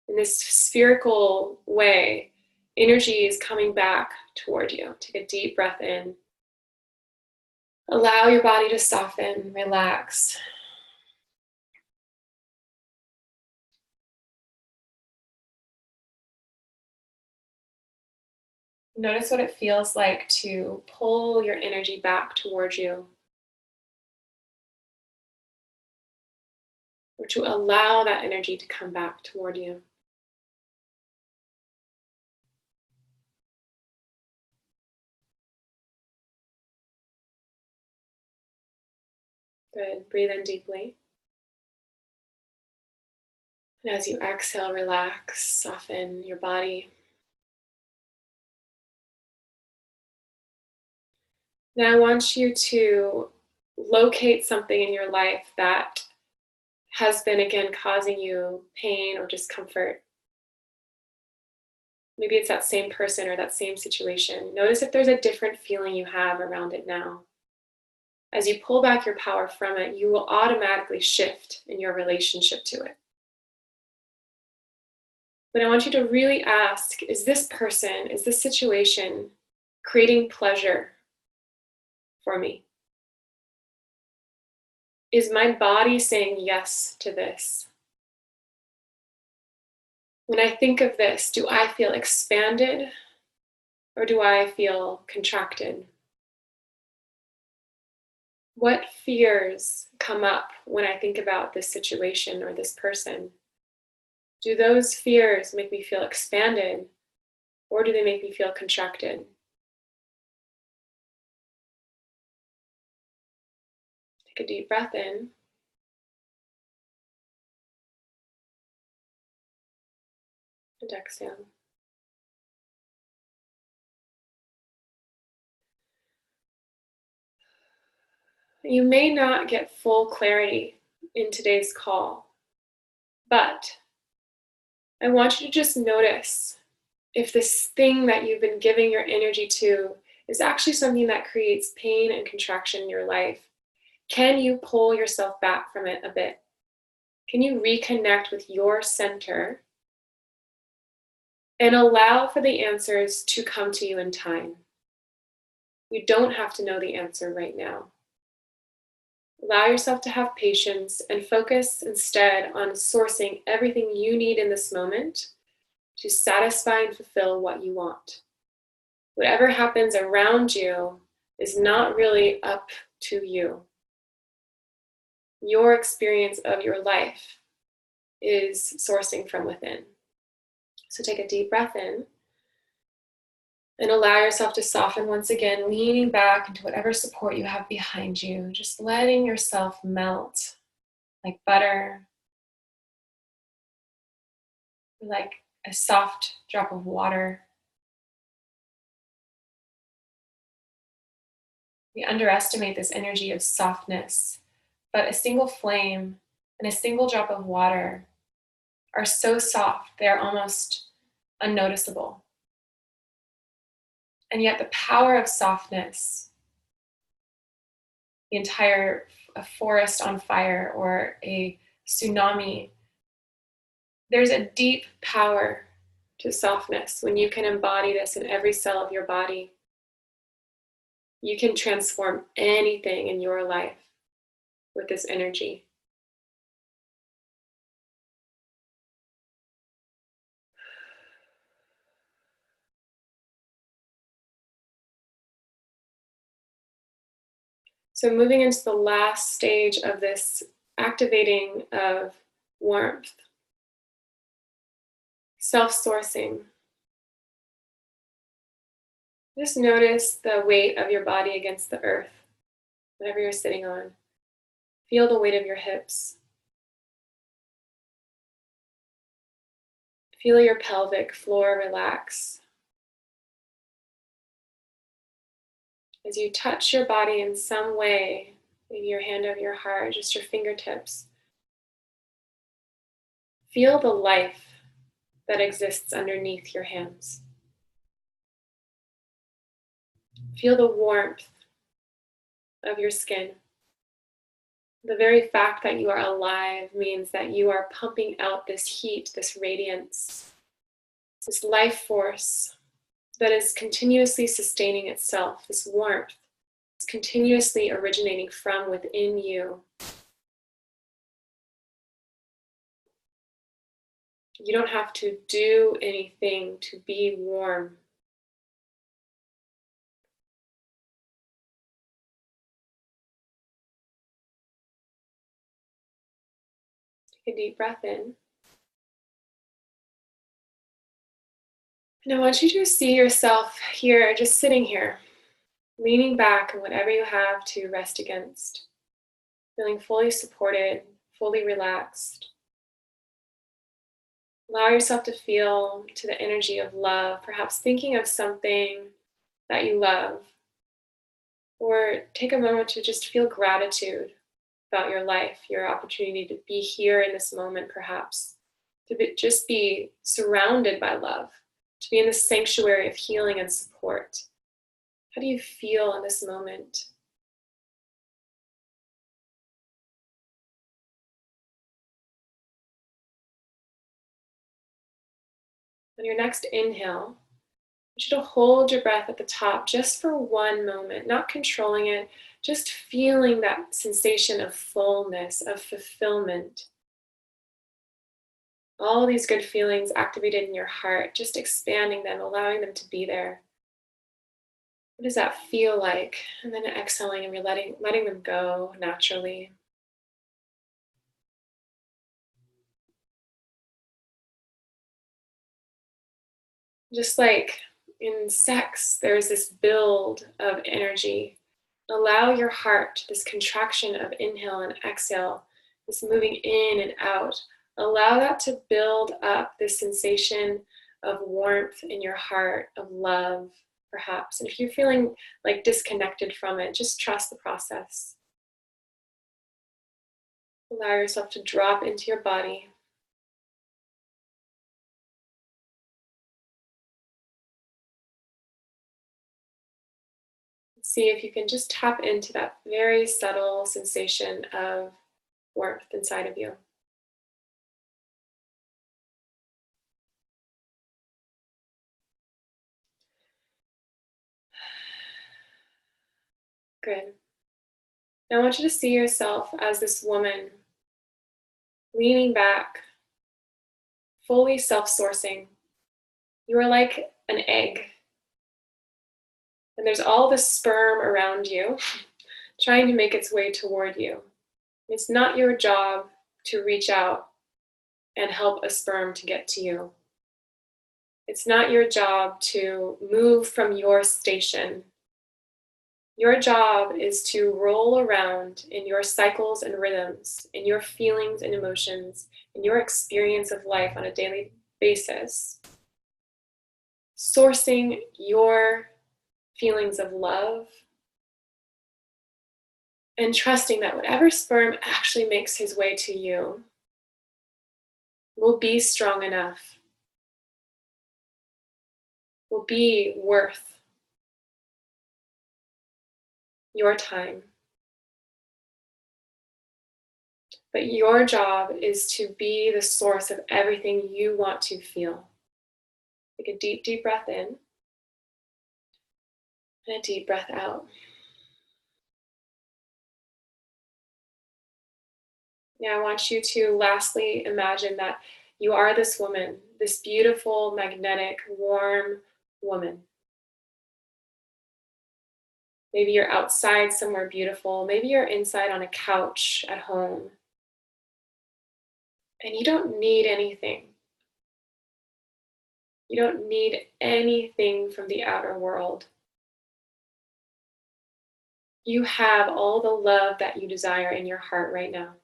in this spherical way, energy is coming back toward you. Take a deep breath in. Allow your body to soften, relax. Notice what it feels like to pull your energy back towards you, or to allow that energy to come back toward you. Good. Breathe in deeply. And as you exhale, relax, soften your body. Now I want you to locate something in your life that has been, again, causing you pain or discomfort. Maybe it's that same person or that same situation. Notice if there's a different feeling you have around it now. As you pull back your power from it, you will automatically shift in your relationship to it. But I want you to really ask, is this person, is this situation creating pleasure for me? Is my body saying yes to this? When I think of this, do I feel expanded or do I feel contracted? What fears come up when I think about this situation or this person? Do those fears make me feel expanded, or do they make me feel contracted? Take a deep breath in and exhale. You may not get full clarity in today's call, but I want you to just notice if this thing that you've been giving your energy to is actually something that creates pain and contraction in your life. Can you pull yourself back from it a bit? Can you reconnect with your center and allow for the answers to come to you in time? You don't have to know the answer right now. Allow yourself to have patience and focus instead on sourcing everything you need in this moment to satisfy and fulfill what you want. Whatever happens around you is not really up to you. Your experience of your life is sourcing from within. So take a deep breath in and allow yourself to soften once again, leaning back into whatever support you have behind you, just letting yourself melt like butter, like a soft drop of water. We underestimate this energy of softness, but a single flame and a single drop of water are so soft, they're almost unnoticeable. And yet the power of softness, the entire a forest on fire or a tsunami, there's a deep power to softness. When you can embody this in every cell of your body, you can transform anything in your life with this energy. So moving into the last stage of this activating of warmth, self-sourcing. Just notice the weight of your body against the earth, whatever you're sitting on. Feel the weight of your hips. Feel your pelvic floor relax. As you touch your body in some way, maybe your hand over your heart, just your fingertips, feel the life that exists underneath your hands. Feel the warmth of your skin. The very fact that you are alive means that you are pumping out this heat, this radiance, this life force that is continuously sustaining itself, this warmth is continuously originating from within you. You don't have to do anything to be warm. Take a deep breath in. And I want you to see yourself here, just sitting here, leaning back on whatever you have to rest against, feeling fully supported, fully relaxed. Allow yourself to feel to the energy of love, perhaps thinking of something that you love, or take a moment to just feel gratitude about your life, your opportunity to be here in this moment, perhaps, to just be surrounded by love, to be in this sanctuary of healing and support. How do you feel in this moment? On your next inhale, I want you to hold your breath at the top just for one moment, not controlling it, just feeling that sensation of fullness, of fulfillment. All these good feelings activated in your heart, just expanding them, allowing them to be there. What does that feel like? And then exhaling and you're letting them go naturally. Just like in sex, there's this build of energy. Allow your heart, this contraction of inhale and exhale, this moving in and out. Allow that to build up this sensation of warmth in your heart, of love, perhaps. And if you're feeling like disconnected from it, just trust the process. Allow yourself to drop into your body. See if you can just tap into that very subtle sensation of warmth inside of you. Good. Now I want you to see yourself as this woman leaning back, fully self-sourcing. You are like an egg, and there's all this sperm around you trying to make its way toward you. It's not your job to reach out and help a sperm to get to you. It's not your job to move from your station. Your job is to roll around in your cycles and rhythms, in your feelings and emotions, in your experience of life on a daily basis, sourcing your feelings of love and trusting that whatever sperm actually makes his way to you will be strong enough, will be worth your time. But your job is to be the source of everything you want to feel. Take a deep, deep breath in and a deep breath out. Now I want you to lastly imagine that you are this woman, this beautiful, magnetic, warm woman. Maybe you're outside somewhere beautiful. Maybe you're inside on a couch at home. And you don't need anything. You don't need anything from the outer world. You have all the love that you desire in your heart right now.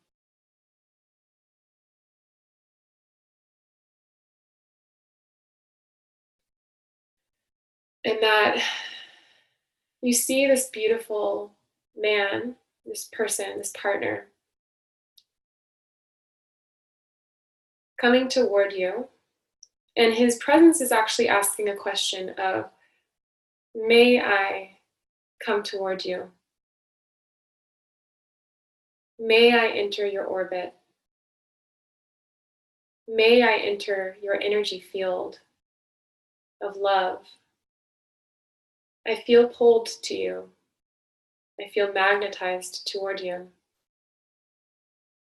And that you see this beautiful man, this person, this partner coming toward you. And his presence is actually asking a question of, may I come toward you? May I enter your orbit? May I enter your energy field of love? I feel pulled to you. I feel magnetized toward you.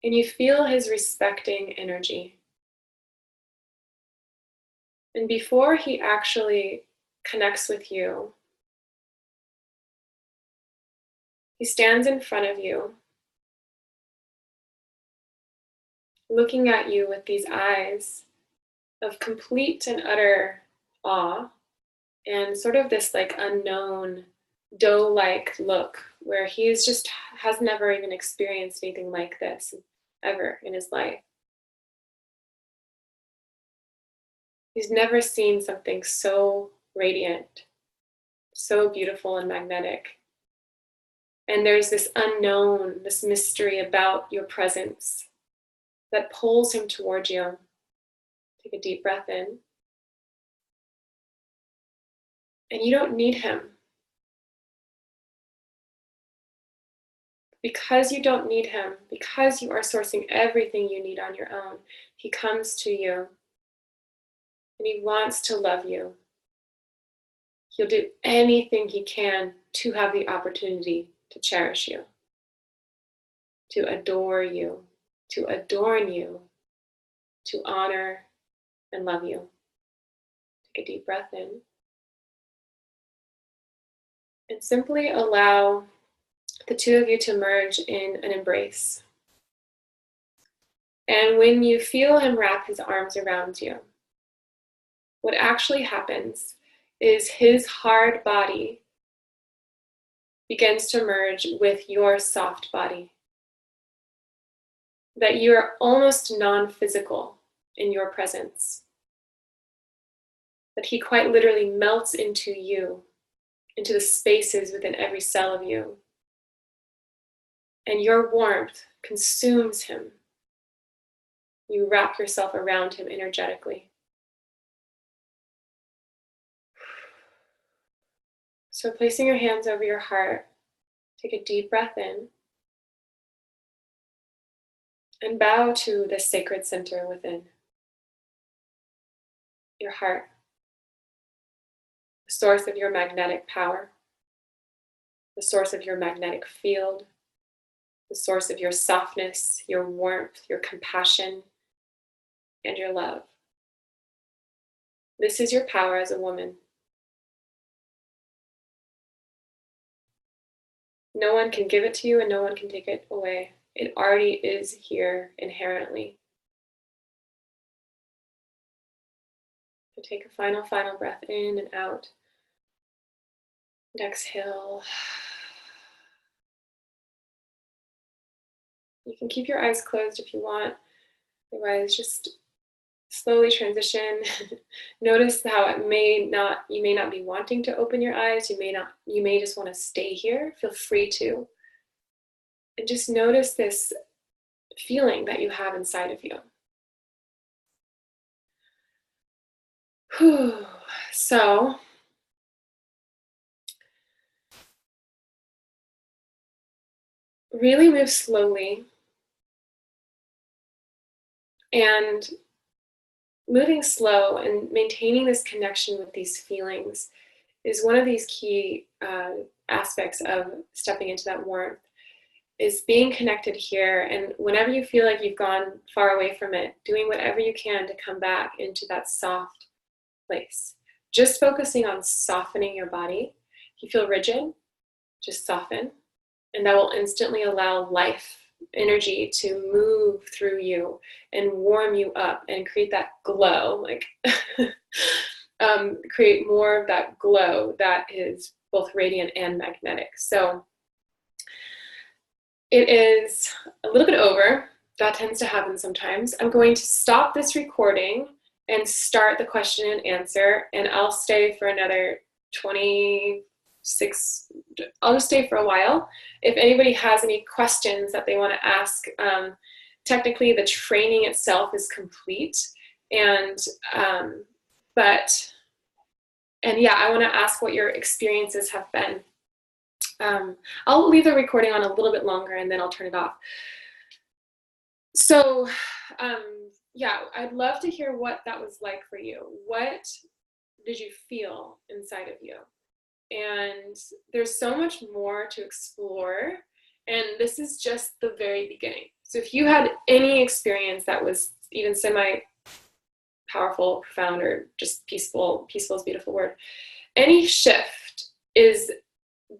And you feel his respecting energy. And before he actually connects with you, he stands in front of you, looking at you with these eyes of complete and utter awe and sort of this like unknown doe-like look where he's just has never even experienced anything like this ever in his life. He's never seen something so radiant, so beautiful and magnetic. And there's this unknown, this mystery about your presence that pulls him toward you. Take a deep breath in. And you don't need him. Because you don't need him, because you are sourcing everything you need on your own, he comes to you and he wants to love you. He'll do anything he can to have the opportunity to cherish you, to adore you, to adorn you, to honor and love you. Take a deep breath in. And simply allow the two of you to merge in an embrace. And when you feel him wrap his arms around you, what actually happens is his hard body begins to merge with your soft body. That you are almost non-physical in your presence. That he quite literally melts into you, into the spaces within every cell of you. And your warmth consumes him. You wrap yourself around him energetically. So placing your hands over your heart, take a deep breath in and bow to the sacred center within your heart, the source of your magnetic power, the source of your magnetic field, the source of your softness, your warmth, your compassion, and your love. This is your power as a woman. No one can give it to you and no one can take it away. It already is here inherently. So take a final breath in and out. And exhale. You can keep your eyes closed if you want. Otherwise, just slowly transition. Notice how you may not be wanting to open your eyes. You may just want to stay here. Feel free to. And just notice this feeling that you have inside of you. Whew. So, really move slowly. And moving slow and maintaining this connection with these feelings is one of these key aspects of stepping into that warmth, is being connected here. And whenever you feel like you've gone far away from it, doing whatever you can to come back into that soft place. Just focusing on softening your body. If you feel rigid, just soften. And that will instantly allow life energy to move through you and warm you up and create that glow, like create more of that glow that is both radiant and magnetic. So it is a little bit over. That tends to happen sometimes. I'm going to stop this recording and start the question and answer, and I'll stay for another 26, I'll just stay for a while. If anybody has any questions that they want to ask, technically the training itself is complete, and yeah, I want to ask what your experiences have been. I'll leave the recording on a little bit longer and then I'll turn it off. So yeah, I'd love to hear what that was like for you. What did you feel inside of you? And there's so much more to explore, and this is just the very beginning. So if you had any experience that was even semi-powerful, profound, or just peaceful is a beautiful word, any shift is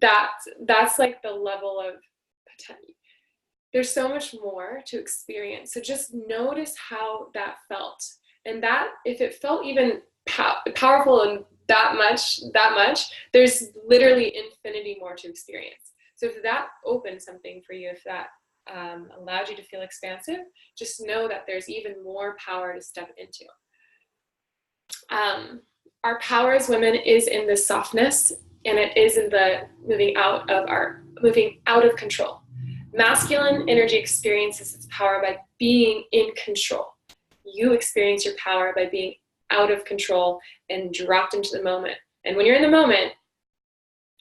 that's like the level of potential. There's so much more to experience. So just notice how that felt. And that, if it felt even powerful and that much, there's literally infinity more to experience. So if that opened something for you, if that allowed you to feel expansive, just know that there's even more power to step into. Our power as women is in the softness, and it is in the moving out of control. Masculine energy experiences its power by being in control. You experience your power by being out of control and dropped into the moment. And when you're in the moment,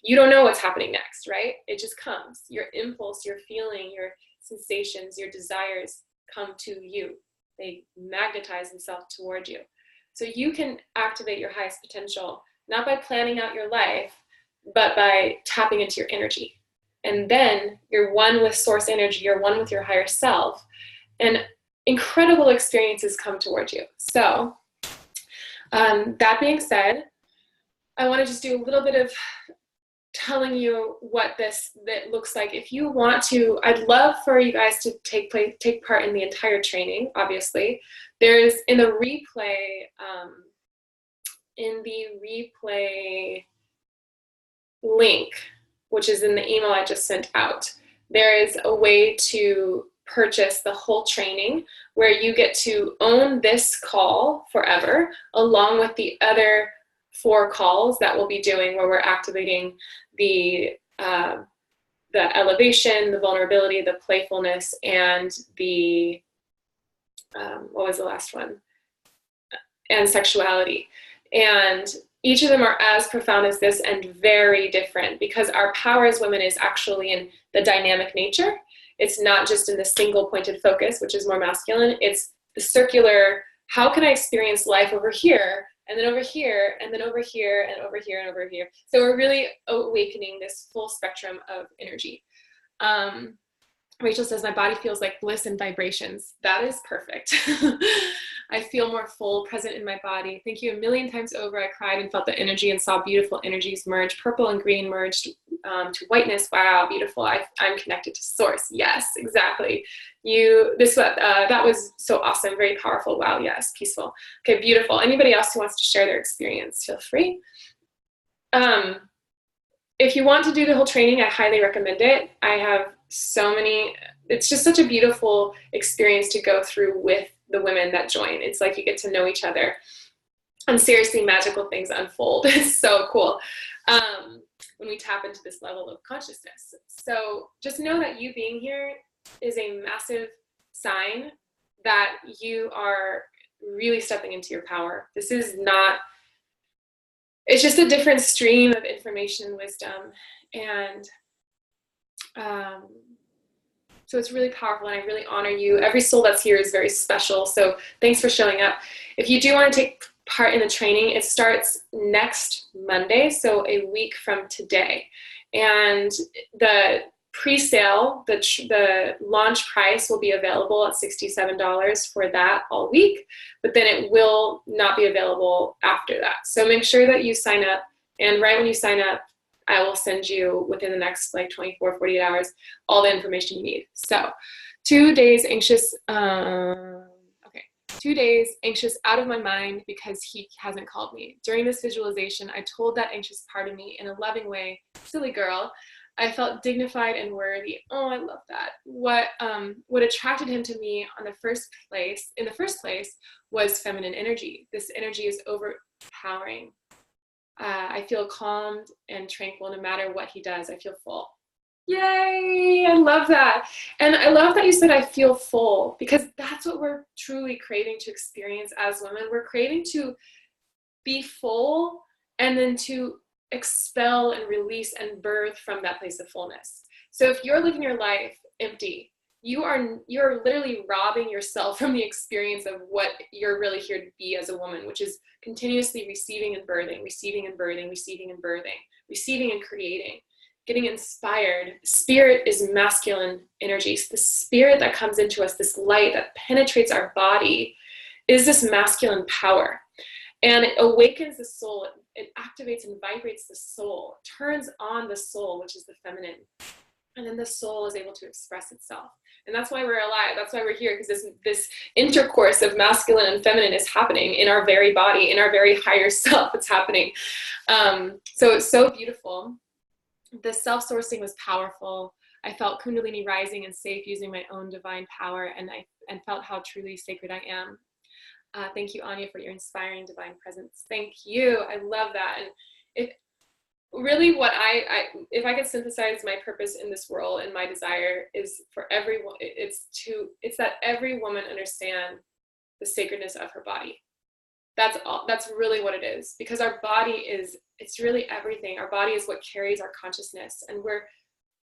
you don't know what's happening next, right? It just comes. Your impulse, your feeling, your sensations, your desires come to you. They magnetize themselves toward you. So you can activate your highest potential, not by planning out your life, but by tapping into your energy. And then you're one with source energy, you're one with your higher self, and incredible experiences come towards you. So that being said, I want to just do a little bit of telling you what that looks like. If you want to, I'd love for you guys to take part in the entire training, obviously. There's, in the replay in the replay link, which is in the email I just sent out, there is a way to purchase the whole training where you get to own this call forever, along with the other 4 calls that we'll be doing where we're activating the elevation, the vulnerability, the playfulness, and the, what was the last one? And sexuality. And each of them are as profound as this and very different, because our power as women is actually in the dynamic nature. It's not just in the single pointed focus, which is more masculine. It's the circular, how can I experience life over here, and then over here, and then over here, and over here, and over here. So we're really awakening this full spectrum of energy. Rachel says, my body feels like bliss and vibrations. That is perfect. I feel more full, present in my body. Thank you a million times over. I cried and felt the energy and saw beautiful energies merge. Purple and green merged to whiteness. Wow, beautiful. I'm connected to source. Yes, exactly. That was so awesome. Very powerful. Wow, yes, peaceful. Okay, beautiful. Anybody else who wants to share their experience, feel free. If you want to do the whole training, I highly recommend it. I have so many, it's just such a beautiful experience to go through with the women that join. It's like you get to know each other and seriously magical things unfold. It's so cool when we tap into this level of consciousness. So just know that you being here is a massive sign that you are really stepping into your power. This is not, it's just a different stream of information and wisdom. And so it's really powerful, and I really honor you. Every soul that's here is very special. So thanks for showing up. If you do want to take part in the training, it starts next Monday, so a week from today. And the pre-sale, the launch price will be available at $67 for that all week, but then it will not be available after that. So make sure that you sign up, and right when you sign up, I will send you within the next 24, 48 hours, all the information you need. So 2 days anxious, 2 days anxious out of my mind because he hasn't called me. During this visualization, I told that anxious part of me in a loving way, silly girl, I felt dignified and worthy. Oh, I love that. What attracted him to me in the first place was feminine energy. This energy is overpowering. I feel calmed and tranquil no matter what he does. I feel full. Yay! I love that. And I love that you said I feel full, because that's what we're truly craving to experience as women. We're craving to be full and then to expel and release and birth from that place of fullness. So if you're living your life empty, you're literally robbing yourself from the experience of what you're really here to be as a woman, which is continuously receiving and birthing, receiving and birthing, receiving and birthing, receiving and creating, getting inspired. Spirit is masculine energy. So the spirit that comes into us, this light that penetrates our body, is this masculine power. And it awakens the soul. It activates and vibrates the soul, turns on the soul, which is the feminine. And then the soul is able to express itself. And that's why we're alive. That's why we're here, because this intercourse of masculine and feminine is happening in our very body, in our very higher self. It's happening. So it's so beautiful. The self-sourcing was powerful. I felt Kundalini rising and safe using my own divine power, and felt how truly sacred I am. Thank you, Anya, for your inspiring divine presence. Thank you. I love that. And if I could synthesize my purpose in this world and my desire is for everyone, it's that every woman understand the sacredness of her body. That's all. That's really what it is, because our body it's really everything. Our body is what carries our consciousness, and we're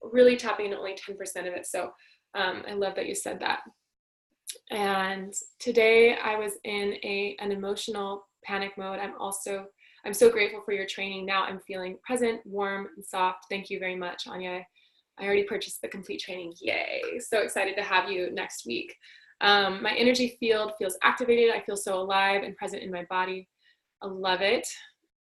really tapping into only 10% of it. So I love that you said that. And today I was in an emotional panic mode. I'm so grateful for your training. Now I'm feeling present, warm, and soft. Thank you very much, Anya. I already purchased the complete training. Yay. So excited to have you next week. My energy field feels activated. I feel so alive and present in my body. I love it.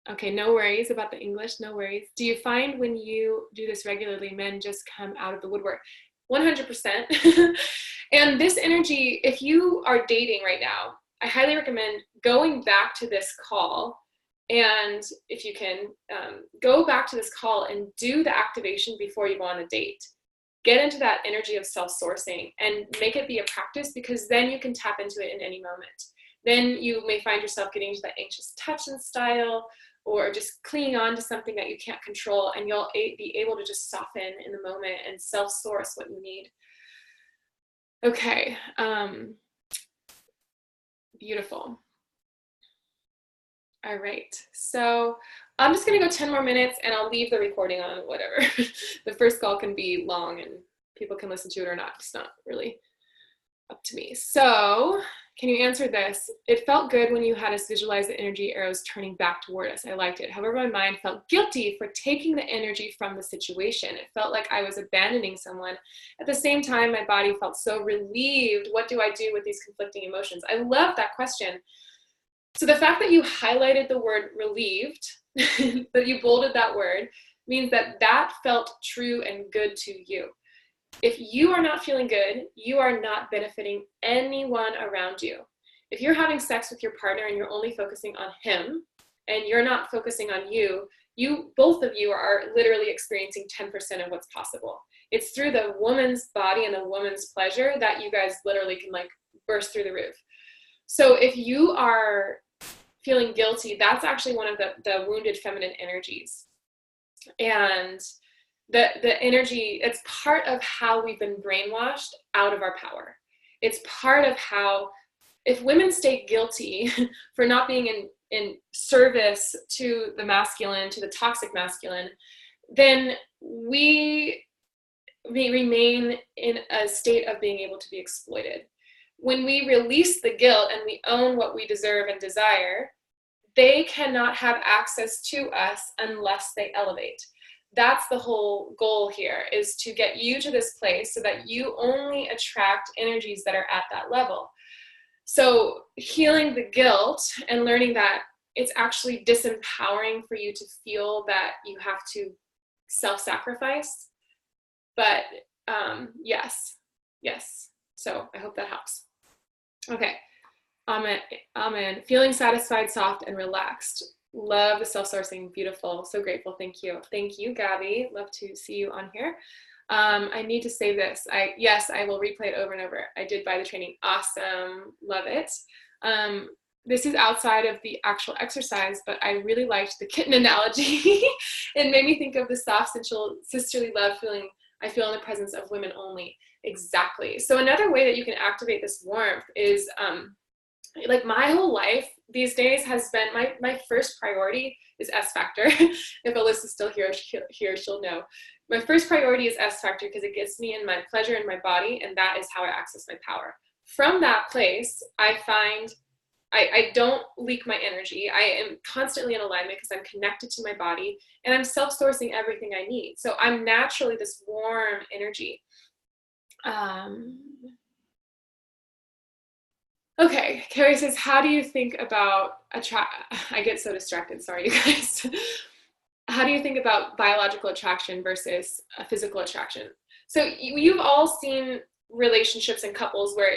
Okay, no worries about the English, no worries. Do you find when you do this regularly, men just come out of the woodwork? 100%. And this energy, if you are dating right now, I highly recommend going back to this call And if you can, go back to this call and do the activation before you go on a date. Get into that energy of self-sourcing and make it be a practice, because then you can tap into it in any moment. Then you may find yourself getting into that anxious touch-in style, or just clinging on to something that you can't control, and you'll be able to just soften in the moment and self-source what you need. Okay, beautiful. All right, so I'm just gonna go 10 more minutes and I'll leave the recording on, whatever. The first call can be long and people can listen to it or not. It's not really up to me. So can you answer this? It felt good when you had us visualize the energy arrows turning back toward us. I liked it. However, my mind felt guilty for taking the energy from the situation. It felt like I was abandoning someone. At the same time, my body felt so relieved. What do I do with these conflicting emotions? I love that question. So the fact that you highlighted the word relieved, that you bolded that word, means that that felt true and good to you. If you are not feeling good, you are not benefiting anyone around you. If you're having sex with your partner and you're only focusing on him and you're not focusing on you, both of you are literally experiencing 10% of what's possible. It's through the woman's body and the woman's pleasure that you guys literally can like burst through the roof. So if you are feeling guilty, that's actually one of the wounded feminine energies. And the energy, it's part of how we've been brainwashed out of our power. It's part of how, if women stay guilty for not being in service to the masculine, to the toxic masculine, then we remain in a state of being able to be exploited. When we release the guilt and we own what we deserve and desire, they cannot have access to us unless they elevate. That's the whole goal here, is to get you to this place so that you only attract energies that are at that level. So healing the guilt and learning that it's actually disempowering for you to feel that you have to self-sacrifice. But yes. So I hope that helps. Okay. Amen. Feeling satisfied, soft, and relaxed. Love the self-sourcing. Beautiful. So grateful. Thank you. Thank you, Gabby. Love to see you on here. I need to save this. Yes, I will replay it over and over. I did buy the training. Awesome. Love it. This is outside of the actual exercise, but I really liked the kitten analogy. It made me think of the soft, sensual, sisterly love feeling I feel in the presence of women only. Exactly. So another way that you can activate this warmth is, like my whole life these days has been, my first priority is S Factor. If Alyssa's still here, she'll know. My first priority is S Factor because it gets me in my pleasure in my body, and that is how I access my power. From that place, I find I don't leak my energy. I am constantly in alignment because I'm connected to my body, and I'm self-sourcing everything I need. So I'm naturally this warm energy. Okay, Carrie says, how do you think about I get so distracted, sorry you guys. How do you think about biological attraction versus a physical attraction? So you've all seen relationships and couples where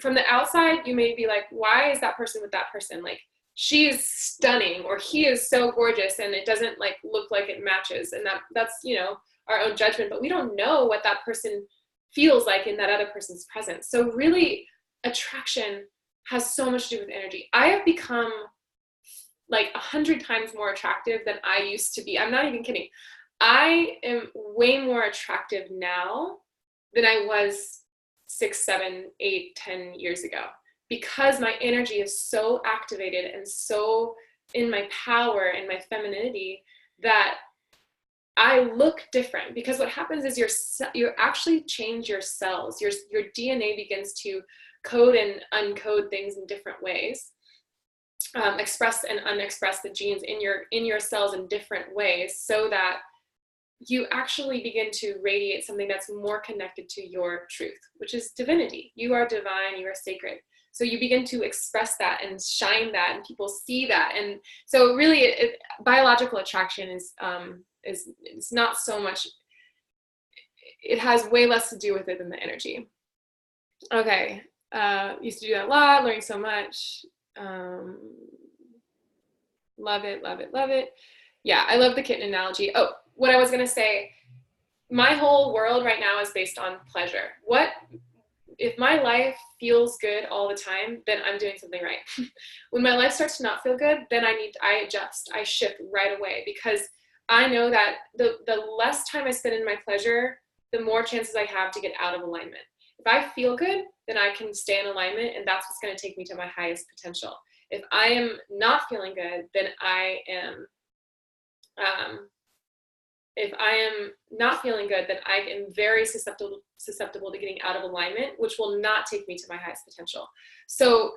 from the outside, you may be like, why is that person with that person? Like, she is stunning, or he is so gorgeous, and it doesn't like look like it matches. And that's, you know, our own judgment, but we don't know what that person feels like in that other person's presence. So really, attraction has so much to do with energy. I have become like 100 times more attractive than I used to be. I'm not even kidding. I am way more attractive now than I was 6, 7, 8, 10 years ago, because my energy is so activated and so in my power and my femininity that I look different. Because what happens is you actually change your cells. Your DNA begins to code and uncode things in different ways, express and unexpress the genes in your cells in different ways, so that you actually begin to radiate something that's more connected to your truth, which is divinity. You are divine, you are sacred. So you begin to express that and shine that, and people see that. And so really biological attraction is it's not so much, it has way less to do with it than the energy. Okay. Used to do that a lot, learning so much. Love it, love it, love it. Yeah, I love the kitten analogy. Oh, what I was going to say, my whole world right now is based on pleasure. What if my life feels good all the time, then I'm doing something right. When my life starts to not feel good, then I adjust, I shift right away, because I know that the less time I spend in my pleasure, the more chances I have to get out of alignment. If I feel good, then I can stay in alignment, and that's what's going to take me to my highest potential. If I am not feeling good, then if I am not feeling good, then I am very susceptible to getting out of alignment, which will not take me to my highest potential. So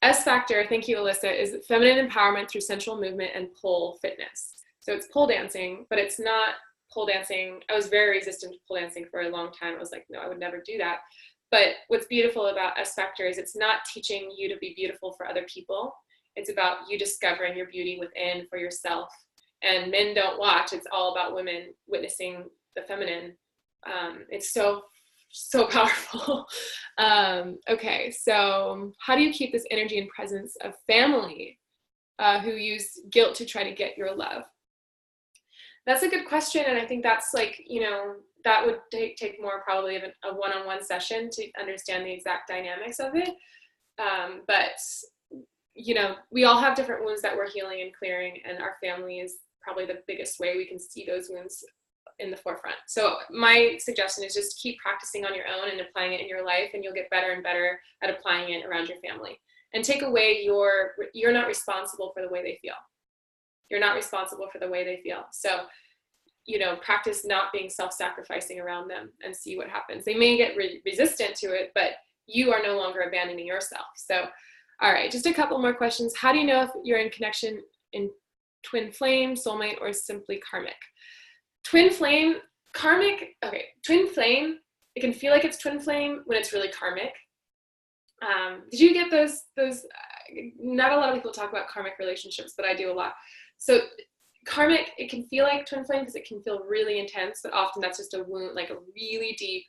S factor, thank you, Alyssa, is feminine empowerment through sensual movement and pole fitness. So it's pole dancing, but it's not pole dancing. I was very resistant to pole dancing for a long time. I was like, no, I would never do that. But what's beautiful about S factor is it's not teaching you to be beautiful for other people. It's about you discovering your beauty within for yourself. And men don't watch. It's all about women witnessing the feminine. It's so powerful. Okay, so how do you keep this energy and presence of family who use guilt to try to get your love? That's a good question, and I think that's like, that would take more probably of a one-on-one session to understand the exact dynamics of it. But we all have different wounds that we're healing and clearing, and our family is probably the biggest way we can see those wounds in the forefront. So my suggestion is just keep practicing on your own and applying it in your life, and you'll get better and better at applying it around your family. And take away you're not responsible for the way they feel. You're not responsible for the way they feel. So, practice not being self-sacrificing around them and see what happens. They may get resistant to it, but you are no longer abandoning yourself. So, all right, just a couple more questions. How do you know if you're in connection in twin flame, soulmate, or simply karmic? Twin flame, karmic, okay, twin flame, it can feel like it's twin flame when it's really karmic. Did you get those, not a lot of people talk about karmic relationships, but I do a lot. So karmic, it can feel like twin flame because it can feel really intense, but often that's just a wound, like a really deep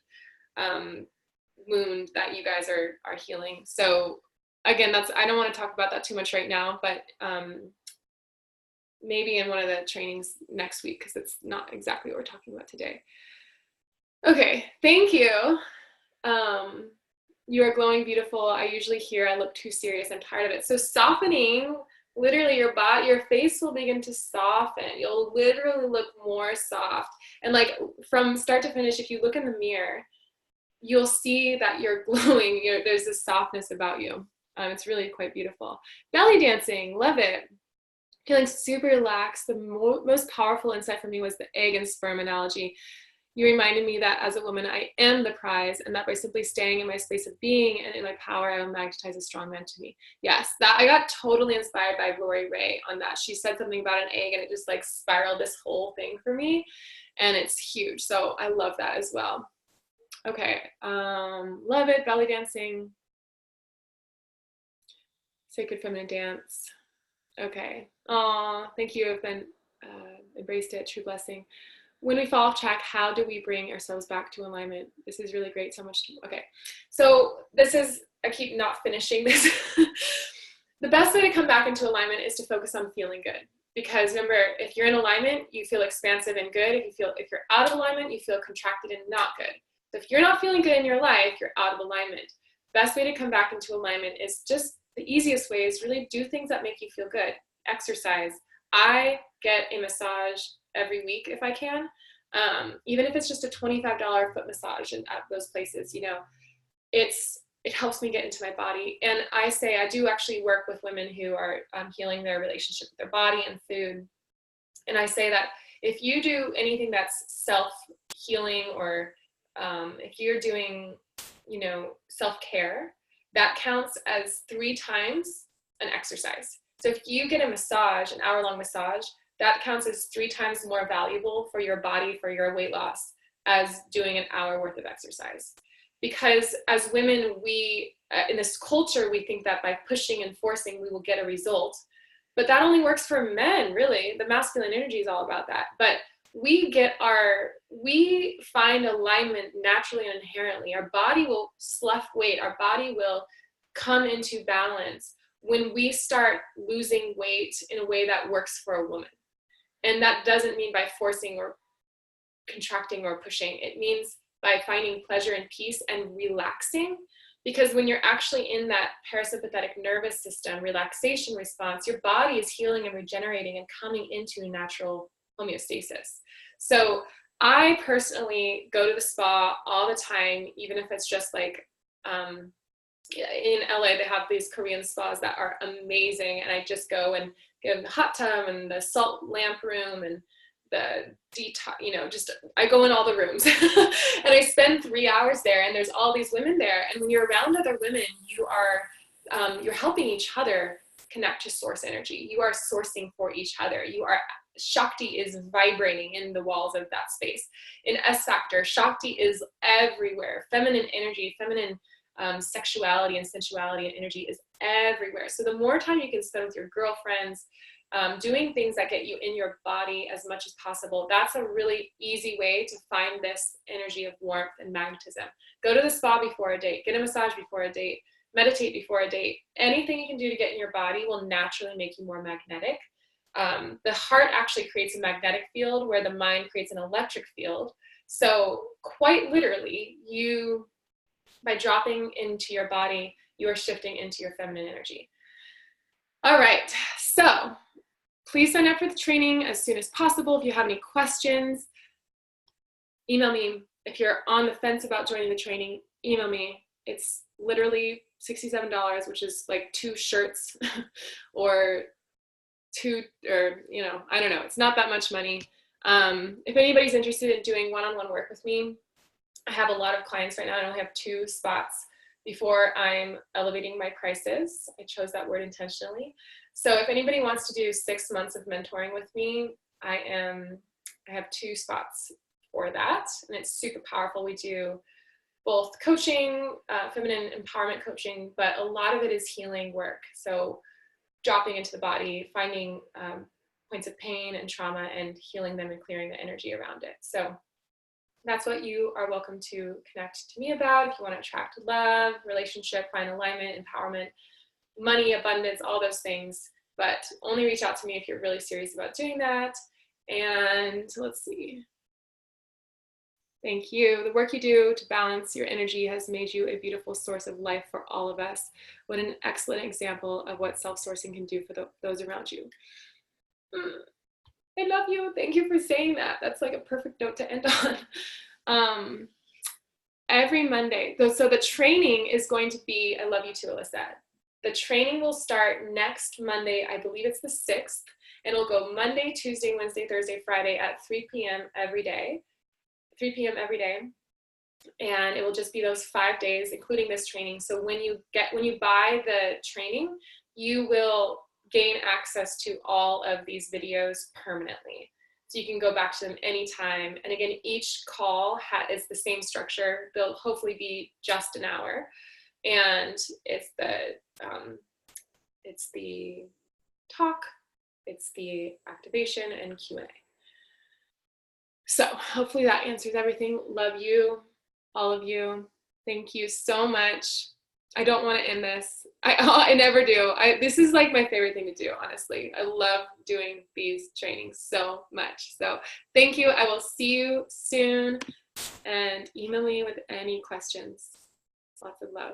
wound that you guys are healing. So again, I don't want to talk about that too much right now, but maybe in one of the trainings next week, because it's not exactly what we're talking about today. Okay, thank you. You are glowing beautiful. I usually hear I look too serious. I'm tired of it. So softening, literally your face will begin to soften. You'll literally look more soft. And like from start to finish, if you look in the mirror, you'll see that you're glowing. There's this softness about you. It's really quite beautiful. Belly dancing, love it. Feeling super relaxed. The most powerful insight for me was the egg and sperm analogy. You reminded me that as a woman, I am the prize, and that by simply staying in my space of being and in my power, I will magnetize a strong man to me. Yes, that I got totally inspired by Lori Ray on that. She said something about an egg, and it just like spiraled this whole thing for me, and it's huge. So I love that as well. Okay, love it. Belly dancing. Sacred feminine dance. Okay. Aw, thank you. I've been embraced it. True blessing. When we fall off track, how do we bring ourselves back to alignment? This is really great. So much. Okay. So I keep not finishing this. The best way to come back into alignment is to focus on feeling good. Because remember, if you're in alignment, you feel expansive and good. If you're out of alignment, you feel contracted and not good. So if you're not feeling good in your life, you're out of alignment. Best way to come back into alignment is just the easiest way is really do things that make you feel good. Exercise. I get a massage every week if I can, even if it's just a $25 foot massage at those places. It helps me get into my body. And I do actually work with women who are healing their relationship with their body and food. And I say that if you do anything that's self-healing, or if you're doing, self-care, that counts as 3 times an exercise. So if you get a massage, an hour-long massage, that counts as 3 times more valuable for your body, for your weight loss, as doing an hour worth of exercise. Because as women, we, in this culture, we think that by pushing and forcing, we will get a result. But that only works for men, really. The masculine energy is all about that. But we find alignment naturally and inherently. Our body will slough weight. Our body will come into balance when we start losing weight in a way that works for a woman. And that doesn't mean by forcing or contracting or pushing. It means by finding pleasure and peace and relaxing. Because when you're actually in that parasympathetic nervous system relaxation response, your body is healing and regenerating and coming into natural homeostasis. So I personally go to the spa all the time, even if it's just like, in LA, they have these Korean spas that are amazing. And I just go and get in the hot tub and the salt lamp room and the detox, just I go in all the rooms and I spend 3 hours there, and there's all these women there. And when you're around other women, you are, you're helping each other connect to source energy. You are sourcing for each other. Shakti is vibrating in the walls of that space. In S Factor, Shakti is everywhere. Feminine energy, feminine sexuality and sensuality and energy is everywhere. So the more time you can spend with your girlfriends, doing things that get you in your body as much as possible, that's a really easy way to find this energy of warmth and magnetism. Go to the spa before a date, get a massage before a date, meditate before a date. Anything you can do to get in your body will naturally make you more magnetic. The heart actually creates a magnetic field where the mind creates an electric field. So quite literally, by dropping into your body, you are shifting into your feminine energy. All right, so please sign up for the training as soon as possible. If you have any questions, email me. If you're on the fence about joining the training, email me. It's literally $67, which is like 2 shirts or I don't know. It's not that much money. If anybody's interested in doing one-on-one work with me, I have a lot of clients right now. I only have 2 spots before I'm elevating my prices. I chose that word intentionally. So if anybody wants to do 6 months of mentoring with me, I have 2 spots for that, and it's super powerful. We do both coaching, feminine empowerment coaching, but a lot of it is healing work. So dropping into the body, finding points of pain and trauma and healing them and clearing the energy around it. So that's what you are welcome to connect to me about. If you want to attract love, relationship, find alignment, empowerment, money, abundance, all those things, but only reach out to me if you're really serious about doing that. And let's see. Thank you. The work you do to balance your energy has made you a beautiful source of life for all of us. What an excellent example of what self-sourcing can do for those around you. I love you. Thank you for saying that. That's like a perfect note to end on. Every Monday. So the training is going to be, I love you too, Alyssa. The training will start next Monday. I believe it's the 6th. And it'll go Monday, Tuesday, Wednesday, Thursday, Friday at 3 p.m. every day. 3 p.m. every day. And it will just be those 5 days, including this training. So when you buy the training, you will gain access to all of these videos permanently. So you can go back to them anytime. And again, each call is the same structure. They'll hopefully be just an hour. And it's the talk, it's the activation and Q&A. So hopefully that answers everything. Love you, all of you. Thank you so much. I don't want to end this. I never do. This is like my favorite thing to do, honestly. I love doing these trainings so much. So thank you. I will see you soon, and email me with any questions. Lots of love.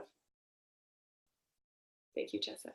Thank you, Jessa.